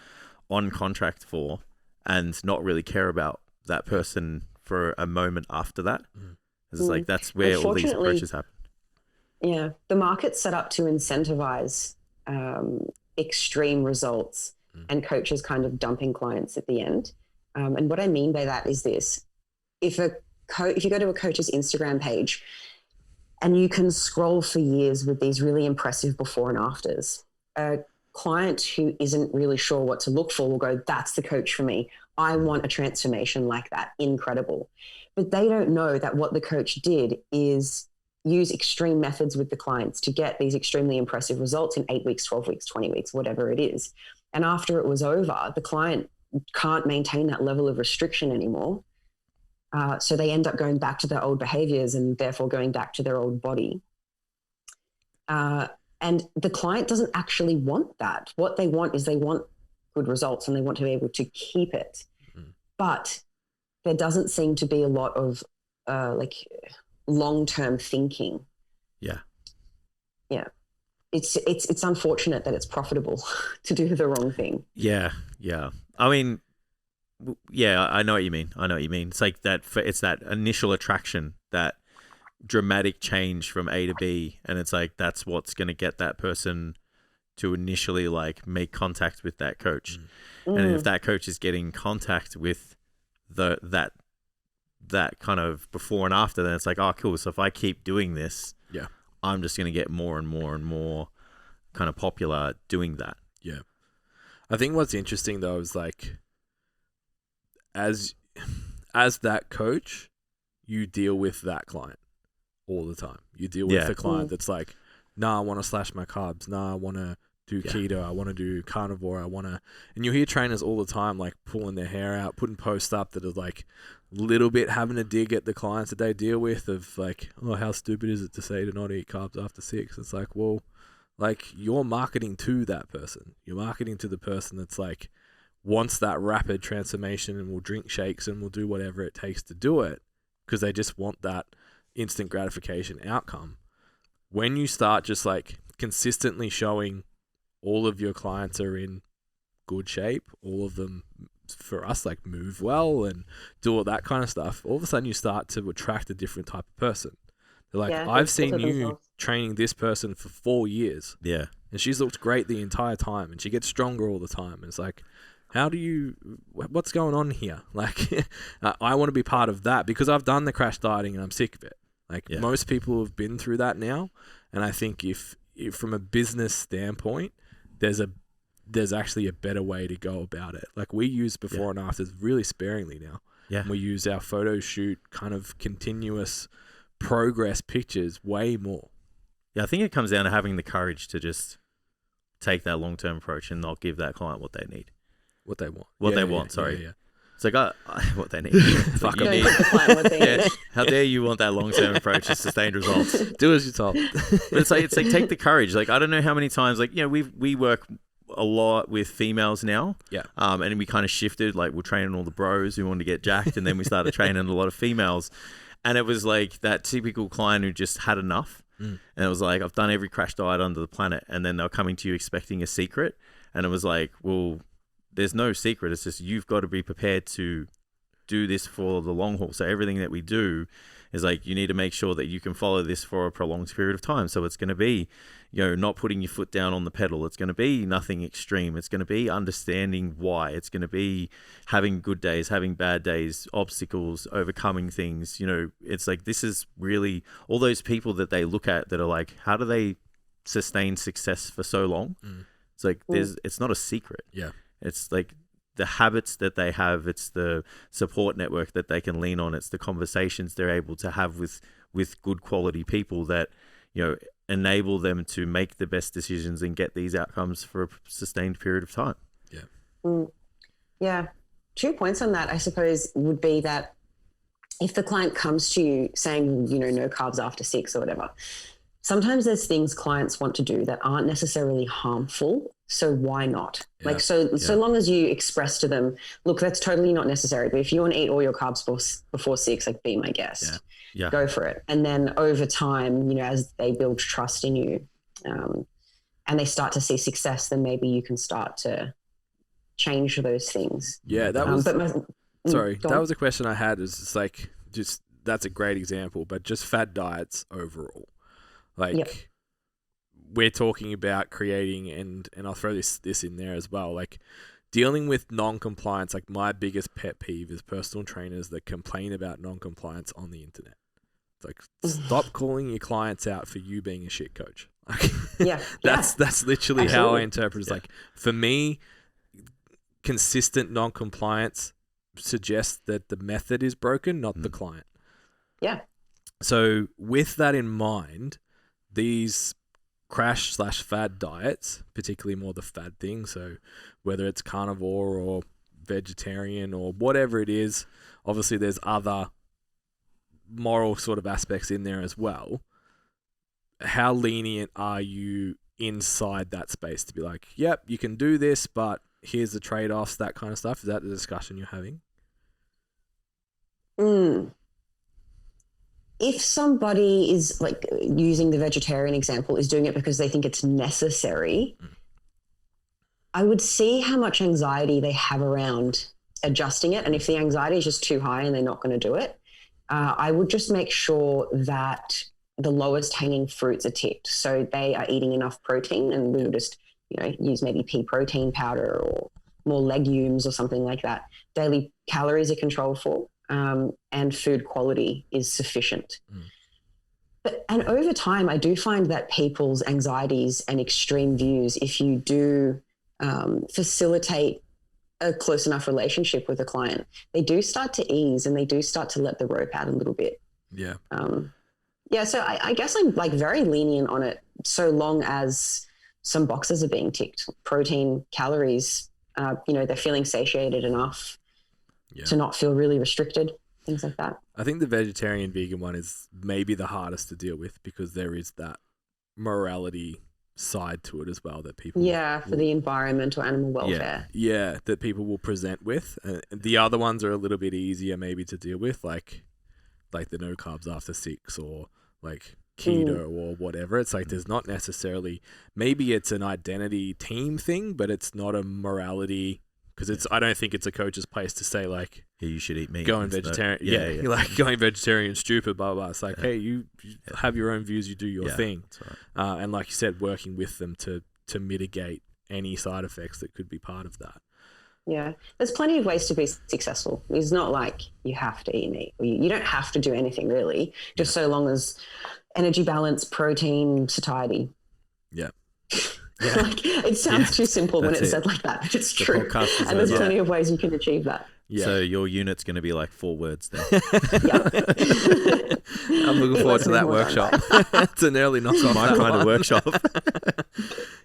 on contract for and not really care about that person for a moment after that. It's like, that's where all these approaches happen. Yeah. The market's set up to incentivize extreme results and coaches kind of dumping clients at the end. And what I mean by that is this: if you go to a coach's Instagram page and you can scroll for years with these really impressive before and afters, a client who isn't really sure what to look for will go, that's the coach for me. I want a transformation like that. Incredible. But they don't know that what the coach did is use extreme methods with the clients to get these extremely impressive results in 8 weeks, 12 weeks, 20 weeks, whatever it is. And after it was over, the client can't maintain that level of restriction anymore. So they end up going back to their old behaviors and therefore going back to their old body. And the client doesn't actually want that. What they want is they want good results and they want to be able to keep it. But there doesn't seem to be a lot of long-term thinking. Yeah. Yeah. It's unfortunate that it's profitable to do the wrong thing. Yeah. Yeah. I mean, yeah, I know what you mean. It's like that. It's that initial attraction, that dramatic change from A to B, and it's like, that's what's going to get that person to initially like make contact with that coach. And if that coach is getting contact with that kind of before and after, then it's like, oh, cool. So if I keep doing this, I'm just going to get more and more and more kind of popular doing that. Yeah. I think what's interesting though is like, as that coach, you deal with that client all the time. You deal with the client that's like, nah, I want to slash my carbs. Nah, I want to do keto, I want to do carnivore, and you'll hear trainers all the time like pulling their hair out, putting posts up that are like a little bit having a dig at the clients that they deal with of like, oh, how stupid is it to say to not eat carbs after 6? It's like, well, like you're marketing to that person. You're marketing to the person that's like wants that rapid transformation and will drink shakes and will do whatever it takes to do it because they just want that instant gratification outcome. When you start just like consistently showing all of your clients are in good shape, all of them for us like move well and do all that kind of stuff, all of a sudden you start to attract a different type of person. They're like, I've seen you training this person for 4 years. Yeah. And she's looked great the entire time and she gets stronger all the time. And it's like, what's going on here? Like, I want to be part of that because I've done the crash dieting and I'm sick of it. Like most people have been through that now. And I think if from a business standpoint, there's actually a better way to go about it. Like we use before and afters really sparingly now. Yeah. And we use our photo shoot kind of continuous progress pictures way more. Yeah, I think it comes down to having the courage to just take that long-term approach and not give that client what they need. What they want. Yeah. It's like, what they need. Fuck you them. Yeah. How dare you want that long-term approach to sustained results? Do as you're told. But it's like take the courage. Like, I don't know how many times, like, you know, we work a lot with females now. Yeah. And we kind of shifted, like we're training all the bros who want to get jacked. And then we started training a lot of females. And it was like that typical client who just had enough. And it was like, I've done every crash diet under the planet. And then they're coming to you expecting a secret. And it was like, well, there's no secret. It's just you've got to be prepared to do this for the long haul. So everything that we do is like, you need to make sure that you can follow this for a prolonged period of time. So it's going to be, you know, not putting your foot down on the pedal. It's going to be nothing extreme. It's going to be understanding why. It's going to be having good days, having bad days, obstacles, overcoming things. You know, it's like, this is really all those people that they look at that are like, how do they sustain success for so long? It's like, it's not a secret. Yeah. It's like the habits that they have, it's the support network that they can lean on, it's the conversations they're able to have with good quality people that, you know, enable them to make the best decisions and get these outcomes for a sustained period of time. Yeah. Yeah. 2 points on that, I suppose, would be that if the client comes to you saying, you know, no carbs after 6 or whatever, sometimes there's things clients want to do that aren't necessarily harmful. So why not? Yeah. Like, so long as you express to them, look, that's totally not necessary. But if you want to eat all your carbs before 6, like, be my guest. Yeah. Go for it. And then over time, you know, as they build trust in you, and they start to see success, then maybe you can start to change those things. Yeah, that was. That was a question I had. Is just like, that's a great example, but just fad diets overall, like. We're talking about creating, and I'll throw this in there as well, like dealing with non-compliance. Like my biggest pet peeve is personal trainers that complain about non-compliance on the internet. It's like, stop calling your clients out for you being a shit coach. Like, that's literally how I interpret it. It's like, for me, consistent non-compliance suggests that the method is broken, not the client. Yeah. So with that in mind, these crash/fad diets, particularly more the fad thing, so whether it's carnivore or vegetarian or whatever it is, obviously there's other moral sort of aspects in there as well. How lenient are you inside that space to be like, yep, you can do this, but here's the trade-offs, that kind of stuff? Is that the discussion you're having? If somebody is, like, using the vegetarian example, is doing it because they think it's necessary, I would see how much anxiety they have around adjusting it. And if the anxiety is just too high and they're not going to do it, I would just make sure that the lowest hanging fruits are ticked. So they are eating enough protein, and we would just, you know, use maybe pea protein powder or more legumes or something like that. Daily calories are controlled for. And food quality is sufficient. And over time, I do find that people's anxieties and extreme views, if you do facilitate a close enough relationship with a client, they do start to ease and they do start to let the rope out a little bit. Yeah. So I guess I'm like very lenient on it, so long as some boxes are being ticked. Protein, calories, they're feeling satiated enough to not feel really restricted, things like that. I think the vegetarian vegan one is maybe the hardest to deal with because there is that morality side to it as well that people for the environmental animal welfare that people will present with. The other ones are a little bit easier maybe to deal with, like the no carbs after 6 or like keto or whatever. It's like there's not necessarily, maybe it's an identity team thing, but it's not a morality, because I don't think it's a coach's place to say like, hey, you should eat meat. Going vegetarian, like going vegetarian, stupid, blah blah. It's like, hey, you have your own views, you do your thing, that's right. And like you said, working with them to mitigate any side effects that could be part of that. Yeah, there's plenty of ways to be successful. It's not like you have to eat meat. You don't have to do anything really, just so long as energy balance, protein, satiety. Yeah. Like, it sounds too simple when it's said like that, but it's true. And there's plenty of ways you can achieve that. Yeah. So your unit's going to be like 4 words then. I'm looking forward to that workshop. It's an early knock off. My kind of workshop.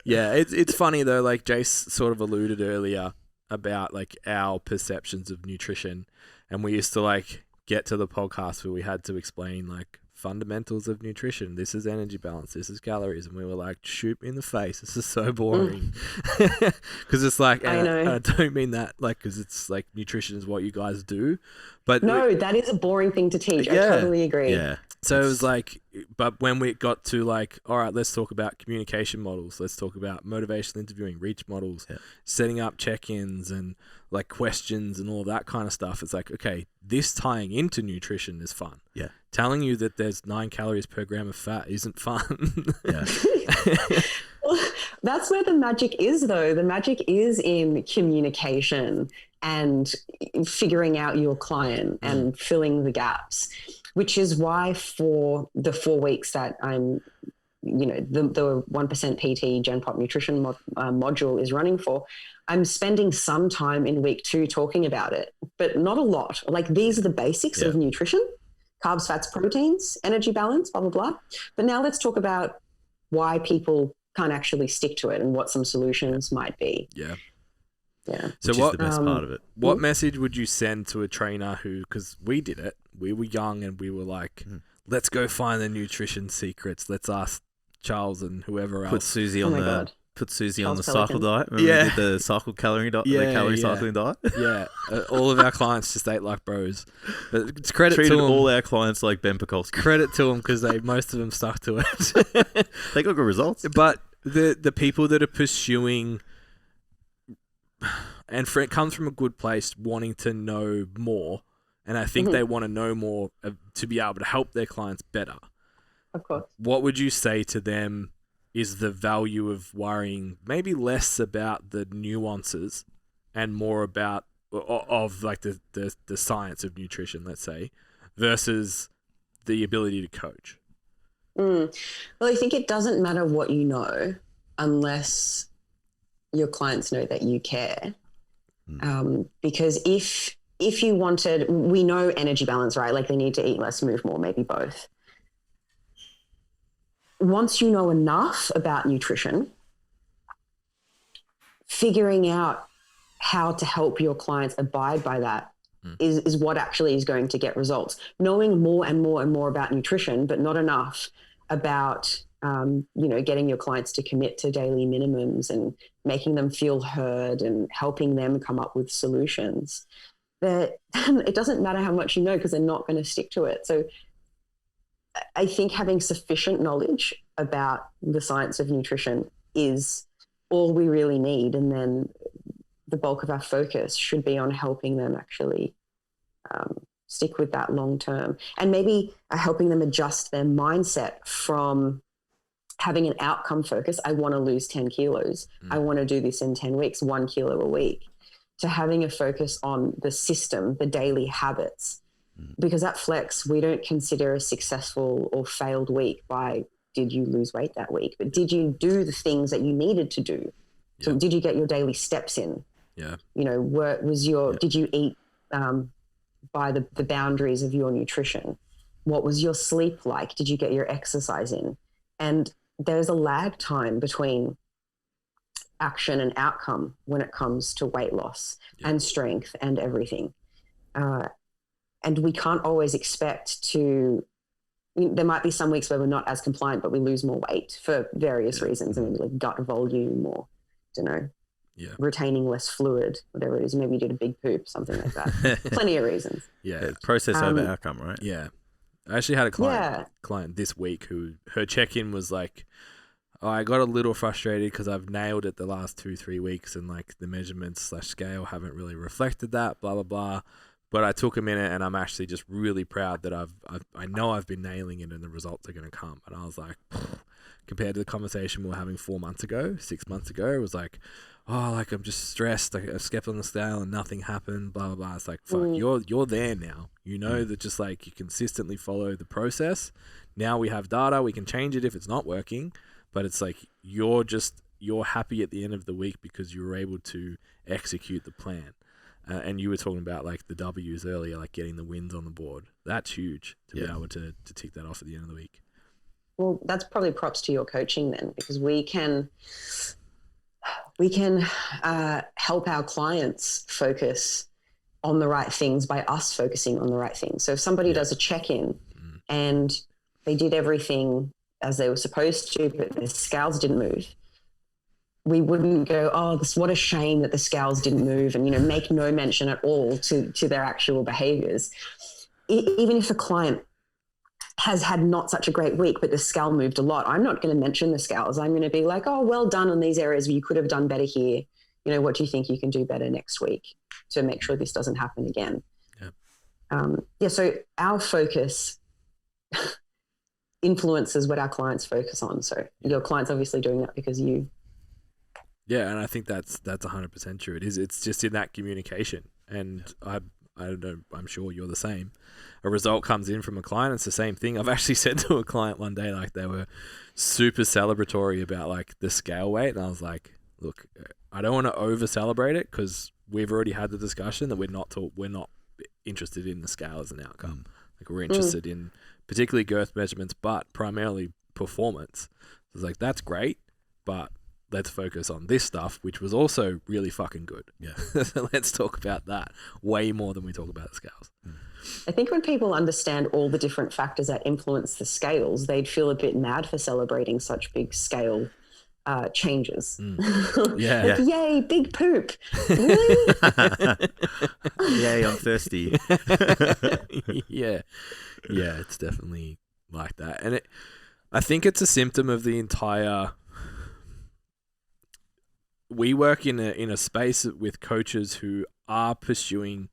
Yeah, it's funny though, like Jace sort of alluded earlier about like our perceptions of nutrition, and we used to like get to the podcast where we had to explain like fundamentals of nutrition. This is energy balance, this is calories, and we were like, shoot me in the face, this is so boring. Because it's like, I don't mean that like, because it's like nutrition is what you guys do, but no, that is a boring thing to teach. I totally agree. So it was like, but when we got to like, all right, let's talk about communication models, let's talk about motivational interviewing, reach models, setting up check-ins and like questions and all that kind of stuff. It's like, okay, this tying into nutrition is fun. Yeah. Telling you that there's 9 calories per gram of fat isn't fun. Yeah. Well, that's where the magic is though. The magic is in communication and figuring out your client and filling the gaps, which is why for the 4 weeks that I'm, the 1% PT Gen Pop Nutrition module is running for, I'm spending some time in week 2 talking about it, but not a lot. Like, these are the basics of nutrition: carbs, fats, proteins, energy balance, blah, blah, blah. But now let's talk about why people can't actually stick to it and what some solutions might be. Yeah. So which is the best part of it? What message would you send to a trainer who, because we did it, we were young and we were like, let's go find the nutrition secrets. Let's ask Charles and whoever else. Put Susie on the cycle diet. Remember we did the cycle calorie diet, the calorie cycling diet. Yeah, all of our clients just ate like bros. But it's treated all our clients like Ben Pekulski. Credit to them, because most of them stuck to it. They got good results. But the people that are pursuing, and it comes from a good place, wanting to know more, and I think they want to know more to be able to help their clients better. Of course. What would you say to them is the value of worrying maybe less about the nuances and more about of like the science of nutrition, let's say, versus the ability to coach? Well, I think it doesn't matter what you know unless your clients know that you care. Because if you wanted, we know energy balance, right? Like, they need to eat less, move more, maybe both. Once you know enough about nutrition, figuring out how to help your clients abide by that is what actually is going to get results. Knowing more and more and more about nutrition, but not enough about, getting your clients to commit to daily minimums and making them feel heard and helping them come up with solutions. That it doesn't matter how much you know, because they're not going to stick to it. So I think having sufficient knowledge about the science of nutrition is all we really need. And then the bulk of our focus should be on helping them actually stick with that long term, and maybe helping them adjust their mindset from having an outcome focus. I want to lose 10 kilos. I want to do this in 10 weeks, 1 kilo a week, to having a focus on the system, the daily habits. Because at Flex, we don't consider a successful or failed week by did you lose weight that week, but did you do the things that you needed to do? So did you get your daily steps in? Yeah. Did you eat by the boundaries of your nutrition? What was your sleep like? Did you get your exercise in? And there's a lag time between action and outcome when it comes to weight loss and strength and everything. And we can't always expect to, there might be some weeks where we're not as compliant, but we lose more weight for various reasons. I mean, like gut volume or, retaining less fluid, whatever it is. Maybe you did a big poop, something like that. Plenty of reasons. Yeah. Process over outcome, right? Yeah. I actually had a client this week who her check-in was like, I got a little frustrated because I've nailed it the last 2-3 weeks and like the measurements / scale haven't really reflected that, blah, blah, blah. But I took a minute and I'm actually just really proud that I know I've been nailing it and the results are going to come. And I was like, compared to the conversation we were having 6 months ago, it was like, oh, like I'm just stressed. I stepped on the scale and nothing happened, blah, blah, blah. It's like, fuck, you're there now. You know that just like you consistently follow the process. Now we have data. We can change it if it's not working. But it's like you're happy at the end of the week because you were able to execute the plan. And you were talking about like the W's earlier, like getting the wins on the board. That's huge to be able to tick that off at the end of the week. Well, that's probably props to your coaching then, because we can help our clients focus on the right things by us focusing on the right things. So if somebody does a check-in and they did everything as they were supposed to, but the scales didn't move, we wouldn't go, oh, what a shame that the scales didn't move, and, make no mention at all to their actual behaviors. Even if a client has had not such a great week, but the scale moved a lot, I'm not going to mention the scales. I'm going to be like, oh, well done on these areas where you could have done better here. What do you think you can do better next week to make sure this doesn't happen again? So our focus influences what our clients focus on. So your client's obviously doing that because you. Yeah, and I think that's 100% true. It's just in that communication, and I don't know, I'm sure you're the same. A result comes in from a client, it's the same thing. I've actually said to a client one day, like, they were super celebratory about like the scale weight, and I was like, look, I don't want to over celebrate it because we've already had the discussion that we're not interested in the scale as an outcome. Like, we're interested in particularly girth measurements, but primarily performance. So it's like, that's great, but let's focus on this stuff, which was also really fucking good. Yeah. So let's talk about that way more than we talk about the scales. I think when people understand all the different factors that influence the scales, they'd feel a bit mad for celebrating such big scale changes. Yeah. Like, yay, big poop. Really? Yay, I'm thirsty. Yeah. Yeah, it's definitely like that. And I think it's a symptom of the entire... We work in a space with coaches who are pursuing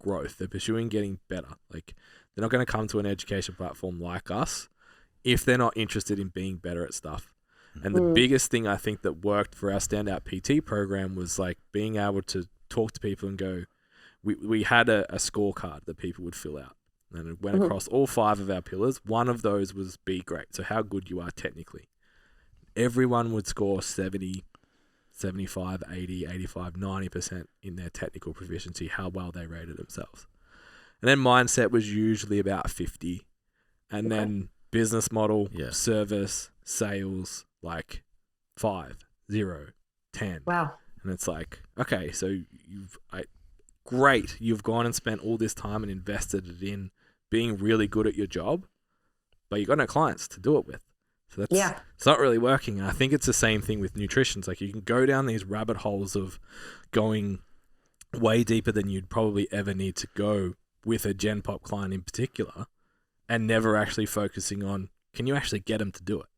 growth. They're pursuing getting better. Like, they're not going to come to an education platform like us if they're not interested in being better at stuff. And the biggest thing I think that worked for our Standout PT program was like being able to talk to people and go, we had a scorecard that people would fill out. And it went across all 5 of our pillars. One of those was be great. So how good you are technically. Everyone would score 70, 75, 80, 85, 90% in their technical proficiency, how well they rated themselves. And then mindset was usually about 50. And then business model, service, sales, like 5, 0, 10. Wow. And it's like, okay, so you've gone and spent all this time and invested it in being really good at your job, but you got no clients to do it with. So that's it's not really working. And I think it's the same thing with nutrition. It's like you can go down these rabbit holes of going way deeper than you'd probably ever need to go with a Gen Pop client in particular, and never actually focusing on, can you actually get them to do it?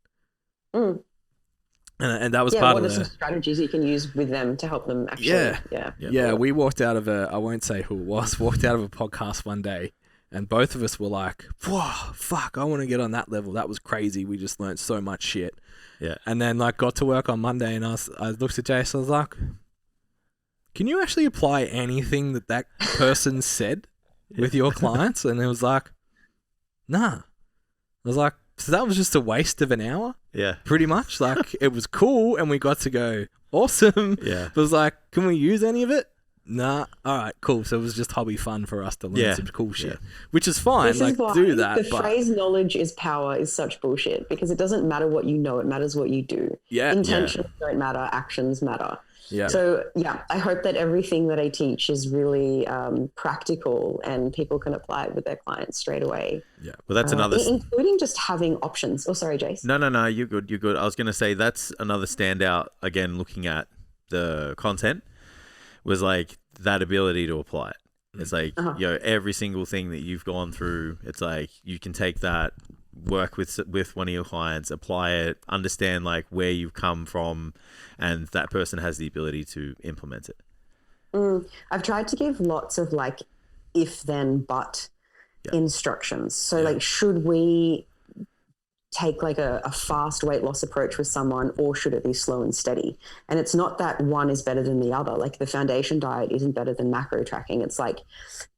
And that was part of what are some strategies you can use with them to help them actually? Yeah. We walked out of I won't say who it was, walked out of a podcast one day, and both of us were like, whoa, fuck, I want to get on that level. That was crazy. We just learned so much shit. Yeah. And then like got to work on Monday, and I looked at Jason, I was like, can you actually apply anything that person said with your clients? And it was like, nah. I was like, so that was just a waste of an hour? Yeah. Pretty much. Like, it was cool and we got to go, awesome. Yeah. But it was like, can we use any of it? Nah. All right. Cool. So it was just hobby fun for us to learn Yeah. some cool shit, Yeah. which is fine. This Like is why do that. the but phrase "knowledge is power" is such bullshit, because it doesn't matter what you know; it matters what you do. yeah. Intentions don't matter; actions matter. Yeah. So yeah, I hope that everything that I teach is really practical and people can apply it with their clients straight away. Yeah. Well, that's another. Including just having options. Oh, sorry, Jace. No. You're good. You're good. I was going to say that's another standout. Again, looking at the content, was like that ability to apply it. It's like every single thing that you've gone through. It's like you can take that, work with one of your clients, apply it, understand like where you've come from, and that person has the ability to implement it. I've tried to give lots of like if then but instructions. So like, should we take like a fast weight loss approach with someone, or should it be slow and steady? And it's not that one is better than the other. Like the foundation diet isn't better than macro tracking. It's like,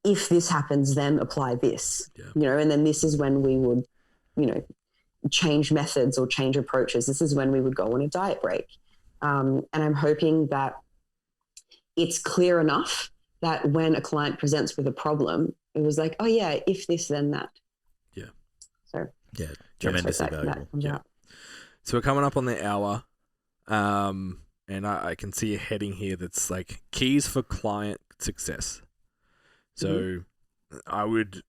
if this happens, then apply this, and then this is when we would, change methods or change approaches. This is when we would go on a diet break. And I'm hoping that it's clear enough that when a client presents with a problem, it was like, oh yeah, if this, then that. Yeah. So yeah, tremendously valuable. Yeah. So we're coming up on the hour, and I can see a heading here that's like keys for client success. So I would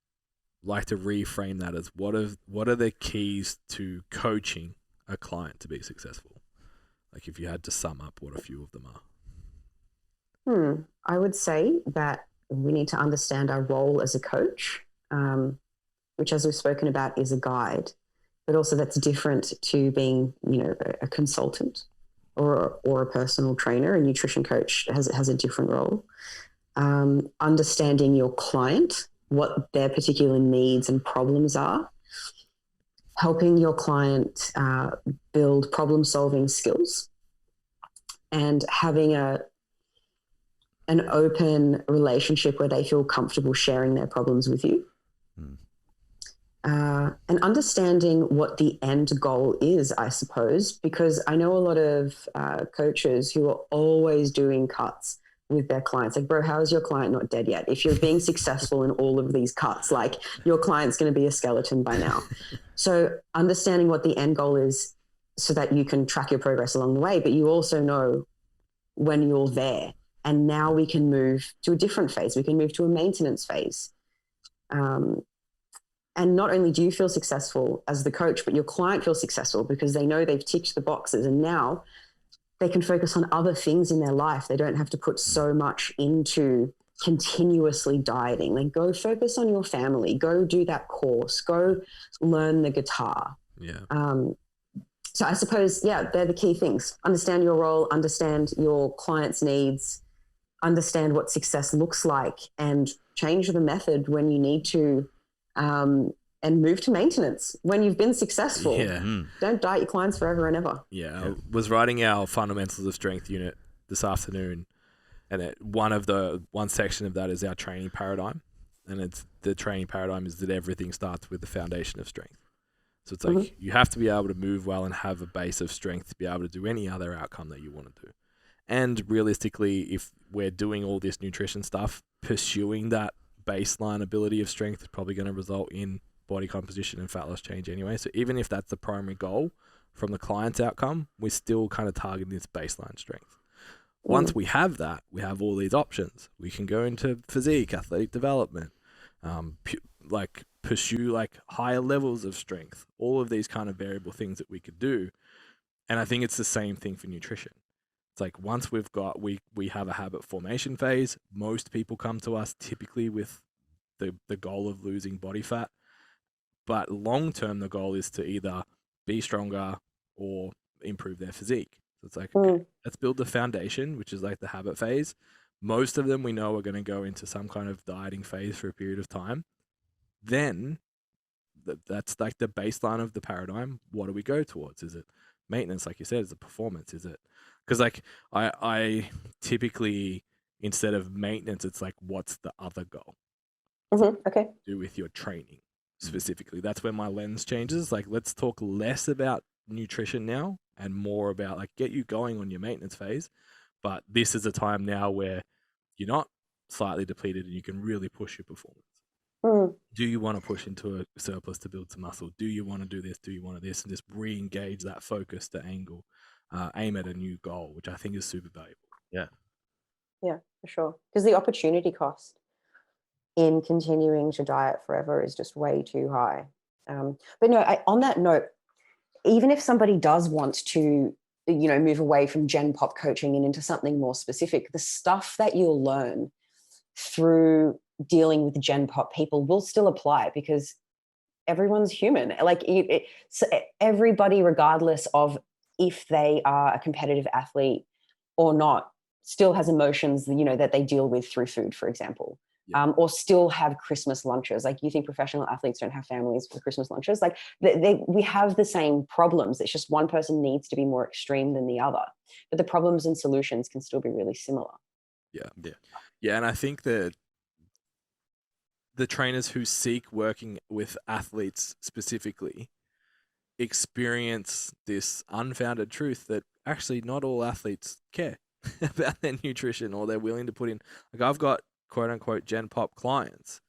like to reframe that as what are the keys to coaching a client to be successful? Like if you had to sum up what a few of them are. I would say that we need to understand our role as a coach, which, as we've spoken about, is a guide, but also that's different to being, a consultant or a personal trainer. A nutrition coach has a different role. Understanding your client, what their particular needs and problems are, helping your client build problem-solving skills, and having an open relationship where they feel comfortable sharing their problems with you. And understanding what the end goal is, I suppose, because I know a lot of coaches who are always doing cuts with their clients. Like, bro, how is your client not dead yet? If you're being successful in all of these cuts, like your client's going to be a skeleton by now. So understanding what the end goal is so that you can track your progress along the way, but you also know when you're there. And now we can move to a different phase. We can move to a maintenance phase. And not only do you feel successful as the coach, but your client feels successful because they know they've ticked the boxes, and now they can focus on other things in their life. They don't have to put so much into continuously dieting. Like, go focus on your family, go do that course, go learn the guitar. Yeah. So I suppose, they're the key things. Understand your role, understand your client's needs, understand what success looks like, and change the method when you need to, and move to maintenance when you've been successful. Don't diet your clients forever and ever. I was writing our fundamentals of strength unit this afternoon, and one section of that is our training paradigm, and it's the training paradigm is that everything starts with the foundation of strength. So it's like you have to be able to move well and have a base of strength to be able to do any other outcome that you want to do. And realistically, if we're doing all this nutrition stuff, pursuing that baseline ability of strength is probably going to result in body composition and fat loss change anyway. So even if that's the primary goal from the client's outcome, we're still kind of targeting this baseline strength. Once we have that, we have all these options. We can go into physique, athletic development, pursue like higher levels of strength, all of these kind of variable things that we could do. And I think it's the same thing for nutrition. It's like once we have a habit formation phase, most people come to us typically with the goal of losing body fat. But long term, the goal is to either be stronger or improve their physique. So it's like, okay, let's build the foundation, which is like the habit phase. Most of them we know are going to go into some kind of dieting phase for a period of time. Then that's like the baseline of the paradigm. What do we go towards? Is it maintenance, like you said? Is it performance? Is it because like I typically, instead of maintenance, it's like, what's the other goal? Okay. Do with your training specifically. That's where my lens changes. Like, let's talk less about nutrition now and more about like get you going on your maintenance phase. But this is a time now where you're not slightly depleted and you can really push your performance. Do you want to push into a surplus to build some muscle? Do you want to do this? Do you want to this? And just re-engage that focus, the angle, aim at a new goal, which I think is super valuable. Yeah, for sure. Because the opportunity cost in continuing to diet forever is just way too high. But no, on that note, even if somebody does want to, move away from Gen Pop coaching and into something more specific, the stuff that you'll learn through dealing with Gen Pop people will still apply, because everyone's human. Like so everybody, regardless of if they are a competitive athlete or not, still has emotions, that they deal with through food, for example. Or still have Christmas lunches. Like, you think professional athletes don't have families for Christmas lunches? Like, we have the same problems. It's just one person needs to be more extreme than the other. But the problems and solutions can still be really similar. Yeah, and I think that the trainers who seek working with athletes specifically experience this unfounded truth that actually not all athletes care about their nutrition, or they're willing to put in. Like, I've got quote unquote Gen Pop clients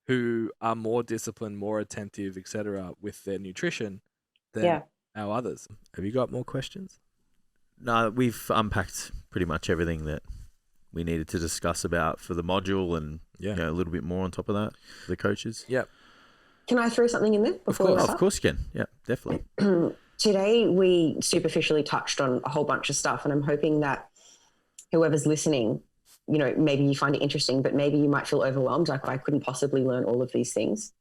who are more disciplined, more attentive, etc. with their nutrition than our others. Have you got more questions? No, we've unpacked pretty much everything that we needed to discuss about for the module, and a little bit more on top of that for the coaches. Yep. Can I throw something in there before we start? Of course you can. Yeah, definitely. Today we superficially touched on a whole bunch of stuff, and I'm hoping that whoever's listening, maybe you find it interesting, but maybe you might feel overwhelmed. Like, I couldn't possibly learn all of these things.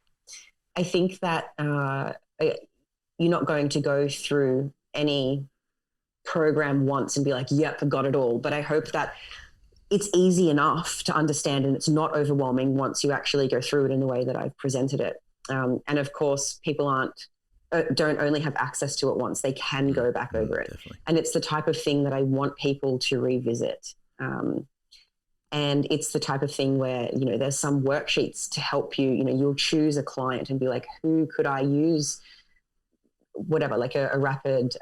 I think that you're not going to go through any program once and be like, yep, I got it all. But I hope that it's easy enough to understand and it's not overwhelming once you actually go through it in the way that I've presented it. And of course, people don't only have access to it once, they can go back over it. Definitely. And it's the type of thing that I want people to revisit. And it's the type of thing where, there's some worksheets to help you, you'll choose a client and be like, who could I use, whatever, like a rapid,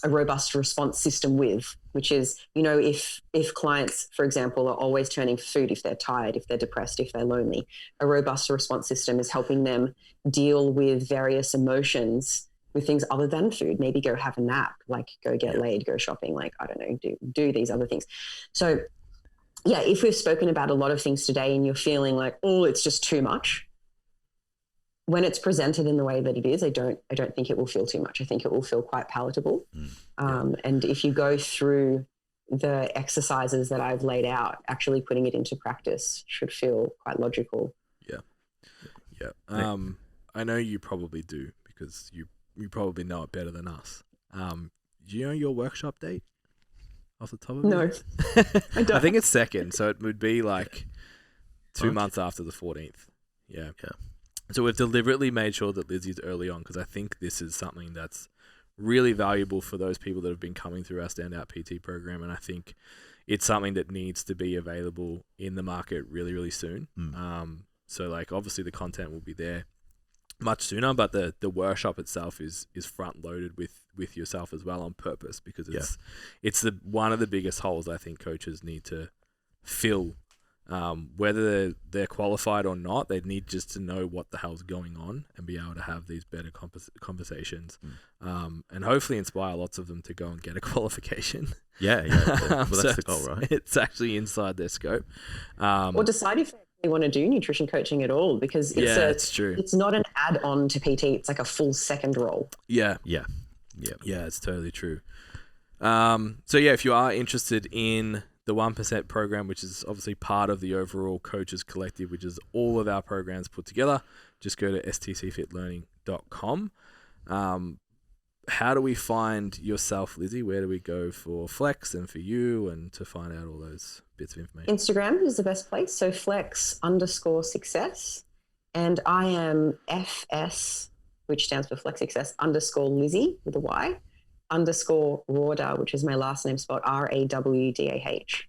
a robust response system with, which is, if clients, for example, are always turning for food, if they're tired, if they're depressed, if they're lonely, a robust response system is helping them deal with various emotions with things other than food. Maybe go have a nap, like go get laid, go shopping, like, I don't know, do these other things. So yeah, if we've spoken about a lot of things today and you're feeling like, oh, it's just too much, when it's presented in the way that it is, I don't think it will feel too much. I think it will feel quite palatable. And if you go through the exercises that I've laid out, actually putting it into practice should feel quite logical. Yeah. I know you probably do, because you probably know it better than us. Do you know your workshop date off the top of No, I don't. I think it's 2nd, so it would be like 2 months after the 14th. Yeah. So we've deliberately made sure that Lizzy's early on, because I think this is something that's really valuable for those people that have been coming through our Standout PT program, and I think it's something that needs to be available in the market really, really soon. So like, obviously the content will be there much sooner, but the workshop itself is front loaded with yourself as well on purpose, because it's one of the biggest holes I think coaches need to fill. Whether they're qualified or not, they need just to know what the hell's going on and be able to have these better conversations, and hopefully inspire lots of them to go and get a qualification. Well, that's so the goal, right? It's actually inside their scope. Or decide if they want to do nutrition coaching at all, because it's true. It's not an add-on to PT. It's like a full second role. Yeah, it's totally true. So yeah, if you are interested in the 1% program, which is obviously part of the overall Coaches Collective, which is all of our programs put together, just go to STCfitLearning.com. How do we find yourself, Lizzy? Where do we go for Flex and for you, and to find out all those bits of information? Instagram is the best place. So flex_success. And I am FS, which stands for Flex Success _Lizzy with a Y, _Rawdah, which is my last name spelled RAWDAH.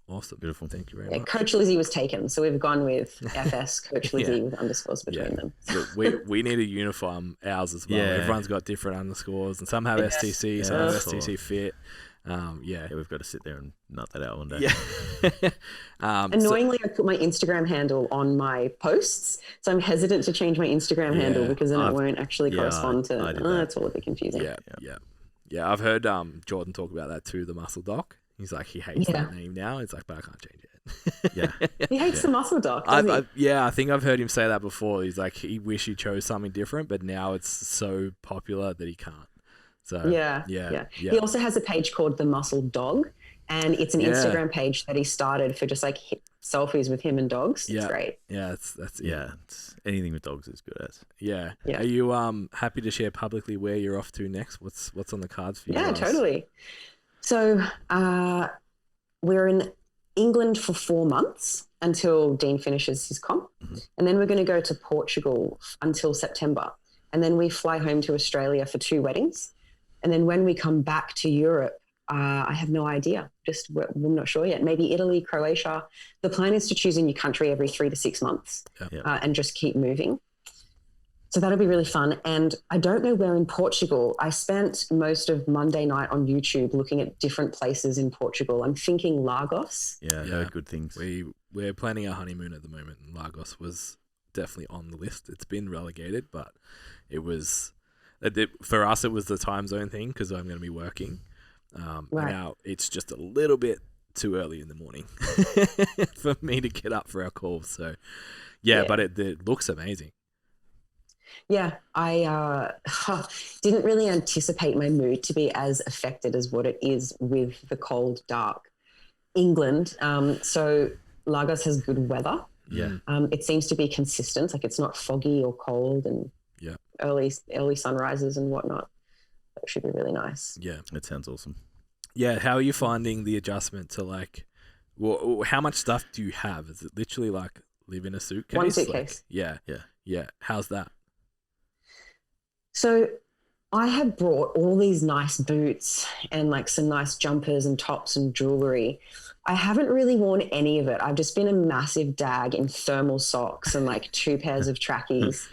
Awesome. Beautiful. Thank you very much. Coach Lizzy was taken, so we've gone with FS Coach Lizzy with underscores between them. Look, we need to unify ours as well. Everyone's got different underscores, and some have STC, some have STCfit. Yeah. Yeah, we've got to sit there and nut that out one day. Yeah. Annoyingly, I put my Instagram handle on my posts, so I'm hesitant to change my Instagram handle because then it won't actually correspond to. It's all a bit confusing. Yeah. I've heard Jordan talk about that too. The muscle doc. He's like, he hates that name now. It's like, but I can't change it. Yeah. He hates the muscle doc. Doesn't he? I think I've heard him say that before. He's like, he wish he chose something different, but now it's so popular that he can't. So yeah. He also has a page called The Muscle Dog, and it's an Instagram page that he started for just like selfies with him and dogs. It's great. Yeah, It's anything with dogs is good as. Yeah. Are you happy to share publicly where you're off to next? What's on the cards for you? Yeah, totally. So we're in England for 4 months until Dean finishes his comp. Mm-hmm. And then we're going to go to Portugal until September. And then we fly home to Australia for 2 weddings. And then when we come back to Europe, I have no idea. We're not sure yet. Maybe Italy, Croatia. The plan is to choose a new country every 3 to 6 months and just keep moving. So that'll be really fun. And I don't know where in Portugal. I spent most of Monday night on YouTube looking at different places in Portugal. I'm thinking Lagos. Yeah, good things. We're planning our honeymoon at the moment, and Lagos was definitely on the list. It's been relegated, but it was for us. It was the time zone thing because I'm going to be working. Now it's just a little bit too early in the morning for me to get up for our call. So but it looks amazing. Yeah, I didn't really anticipate my mood to be as affected as what it is with the cold, dark England. So Lagos has good weather. Yeah. It seems to be consistent. Like it's not foggy or cold, and early sunrises and whatnot. That should be really nice. Yeah, it sounds awesome. Yeah, how are you finding the adjustment to like? Well, how much stuff do you have? Is it literally like live in a suitcase? 1 suitcase. Like, yeah. How's that? So I have brought all these nice boots and like some nice jumpers and tops and jewelry. I haven't really worn any of it. I've just been a massive dag in thermal socks and like 2 pairs of trackies.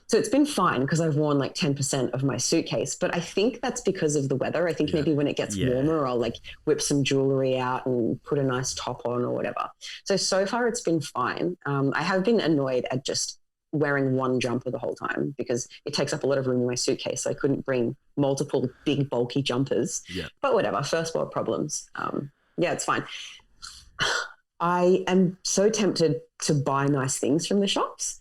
So it's been fine because I've worn like 10% of my suitcase, but I think that's because of the weather. I think maybe when it gets warmer, I'll like whip some jewelry out and put a nice top on or whatever. So far it's been fine. I have been annoyed at just wearing one jumper the whole time because it takes up a lot of room in my suitcase. So I couldn't bring multiple big bulky jumpers, but whatever, first world problems. It's fine. I am so tempted to buy nice things from the shops,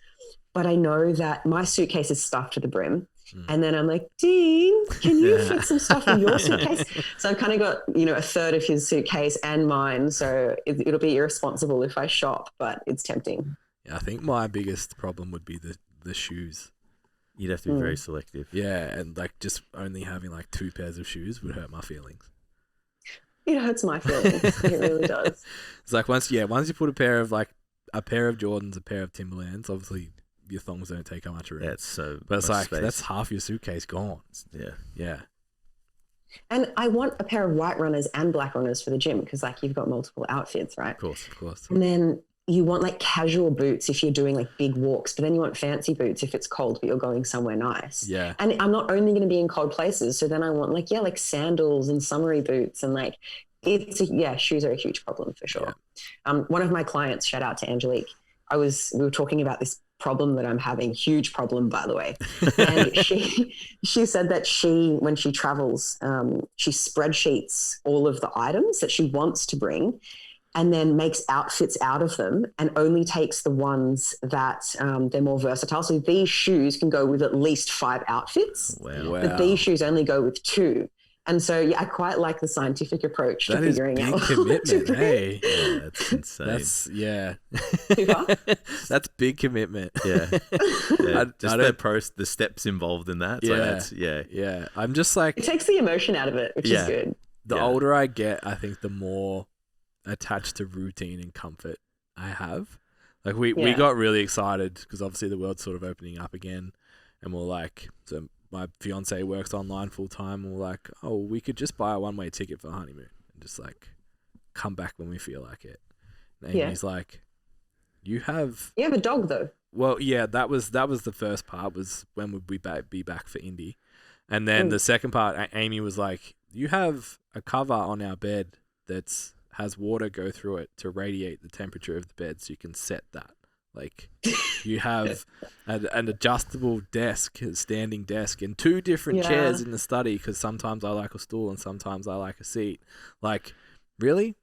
but I know that my suitcase is stuffed to the brim. And then I'm like, Dean, can you fit some stuff in your suitcase? So I've kind of got, a third of his suitcase and mine. So it'll be irresponsible if I shop, but it's tempting. Yeah, I think my biggest problem would be the shoes. You'd have to be very selective. Yeah, and like just only having like 2 pairs of shoes would hurt my feelings. It hurts my feelings. It really does. It's like once you put a pair of Jordans, a pair of Timberlands, obviously your thongs don't take up much room. Yeah, it's so but it's like space. That's half your suitcase gone. Yeah. And I want a pair of white runners and black runners for the gym because like you've got multiple outfits, right? Of course. And then you want like casual boots if you're doing like big walks, but then you want fancy boots if it's cold but you're going somewhere nice. Yeah. And I'm not only going to be in cold places, so then I want like sandals and summery boots and like shoes are a huge problem for sure. Yeah. One of my clients, shout out to Angelique, we were talking about this problem that I'm having, huge problem by the way. And she said that when she travels, she spreadsheets all of the items that she wants to bring and then makes outfits out of them and only takes the ones that they're more versatile. So these shoes can go with at least 5 outfits, but these shoes only go with 2. And so, I quite like the scientific approach to figuring out. That is big commitment, hey. Yeah, that's insane. That's big commitment. Yeah. Just the steps involved in that. Yeah. I'm just like... It takes the emotion out of it, which is good. The older I get, I think the more attached to routine and comfort I have. Like we got really excited because obviously the world's sort of opening up again, and we're like, so my fiance works online full time, and we're like, oh, we could just buy a one-way ticket for a honeymoon and just like come back when we feel like it. And Amy's like, you have a dog though. Well, yeah, that was the first part, was when would we be back for Indy. And then the second part, Amy was like, you have a cover on our bed that's has water go through it to radiate the temperature of the bed, so you can set that. Like, you have an adjustable desk, a standing desk, and 2 different chairs in the study, because sometimes I like a stool and sometimes I like a seat. Like, really?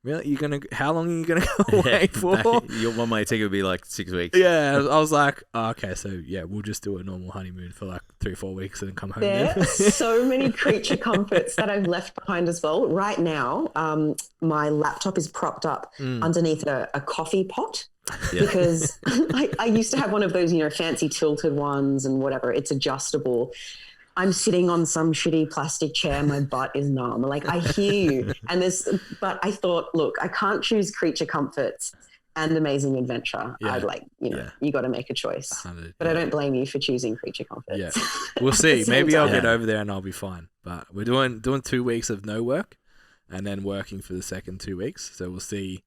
How long are you gonna go away for? Your one way ticket would be like 6 weeks. Yeah, I was like, oh, okay, so yeah, we'll just do a normal honeymoon for like 3-4 weeks and then come home. There are so many creature comforts that I've left behind as well. Right now, my laptop is propped up underneath a coffee pot. Because I used to have one of those, fancy tilted ones and whatever. It's adjustable. I'm sitting on some shitty plastic chair. My butt is numb. Like, I hear you. But I thought, look, I can't choose creature comforts and amazing adventure. Yeah. I'd you got to make a choice. But I don't blame you for choosing creature comforts. Yeah, we'll see. Maybe I'll get over there and I'll be fine. But we're doing 2 weeks of no work and then working for the second 2 weeks. So we'll see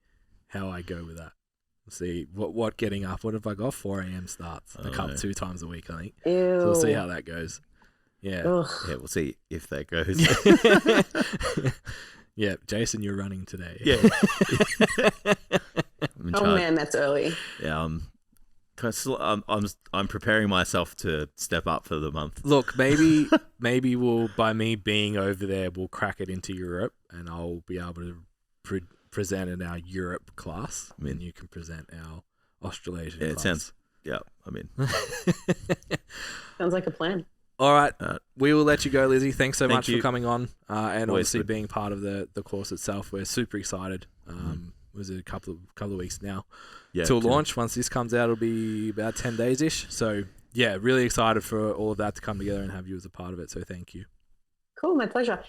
how I go with that. We'll see what getting up. What if I got 4 a.m. starts? I come 2 times a week, I think. Ew. So we'll see how that goes. Yeah. Ugh. Yeah, we'll see if that goes. Yeah, Jason, you're running today. Yeah. Oh man, that's early. Yeah, I'm preparing myself to step up for the month. Look, maybe we'll, by me being over there, we'll crack it into Europe, and I'll be able to present in our Europe class, and you can present our Australasian class. It sounds. Yeah, Sounds like a plan. All right, we will let you go, Lizzy. Thanks so much you. for coming on, and Always obviously good. being part of the course itself. We're super excited. It was a couple of weeks now till launch. Once this comes out, it'll be about 10 days ish. So yeah, really excited for all of that to come together and have you as a part of it. So thank you. Cool, my pleasure.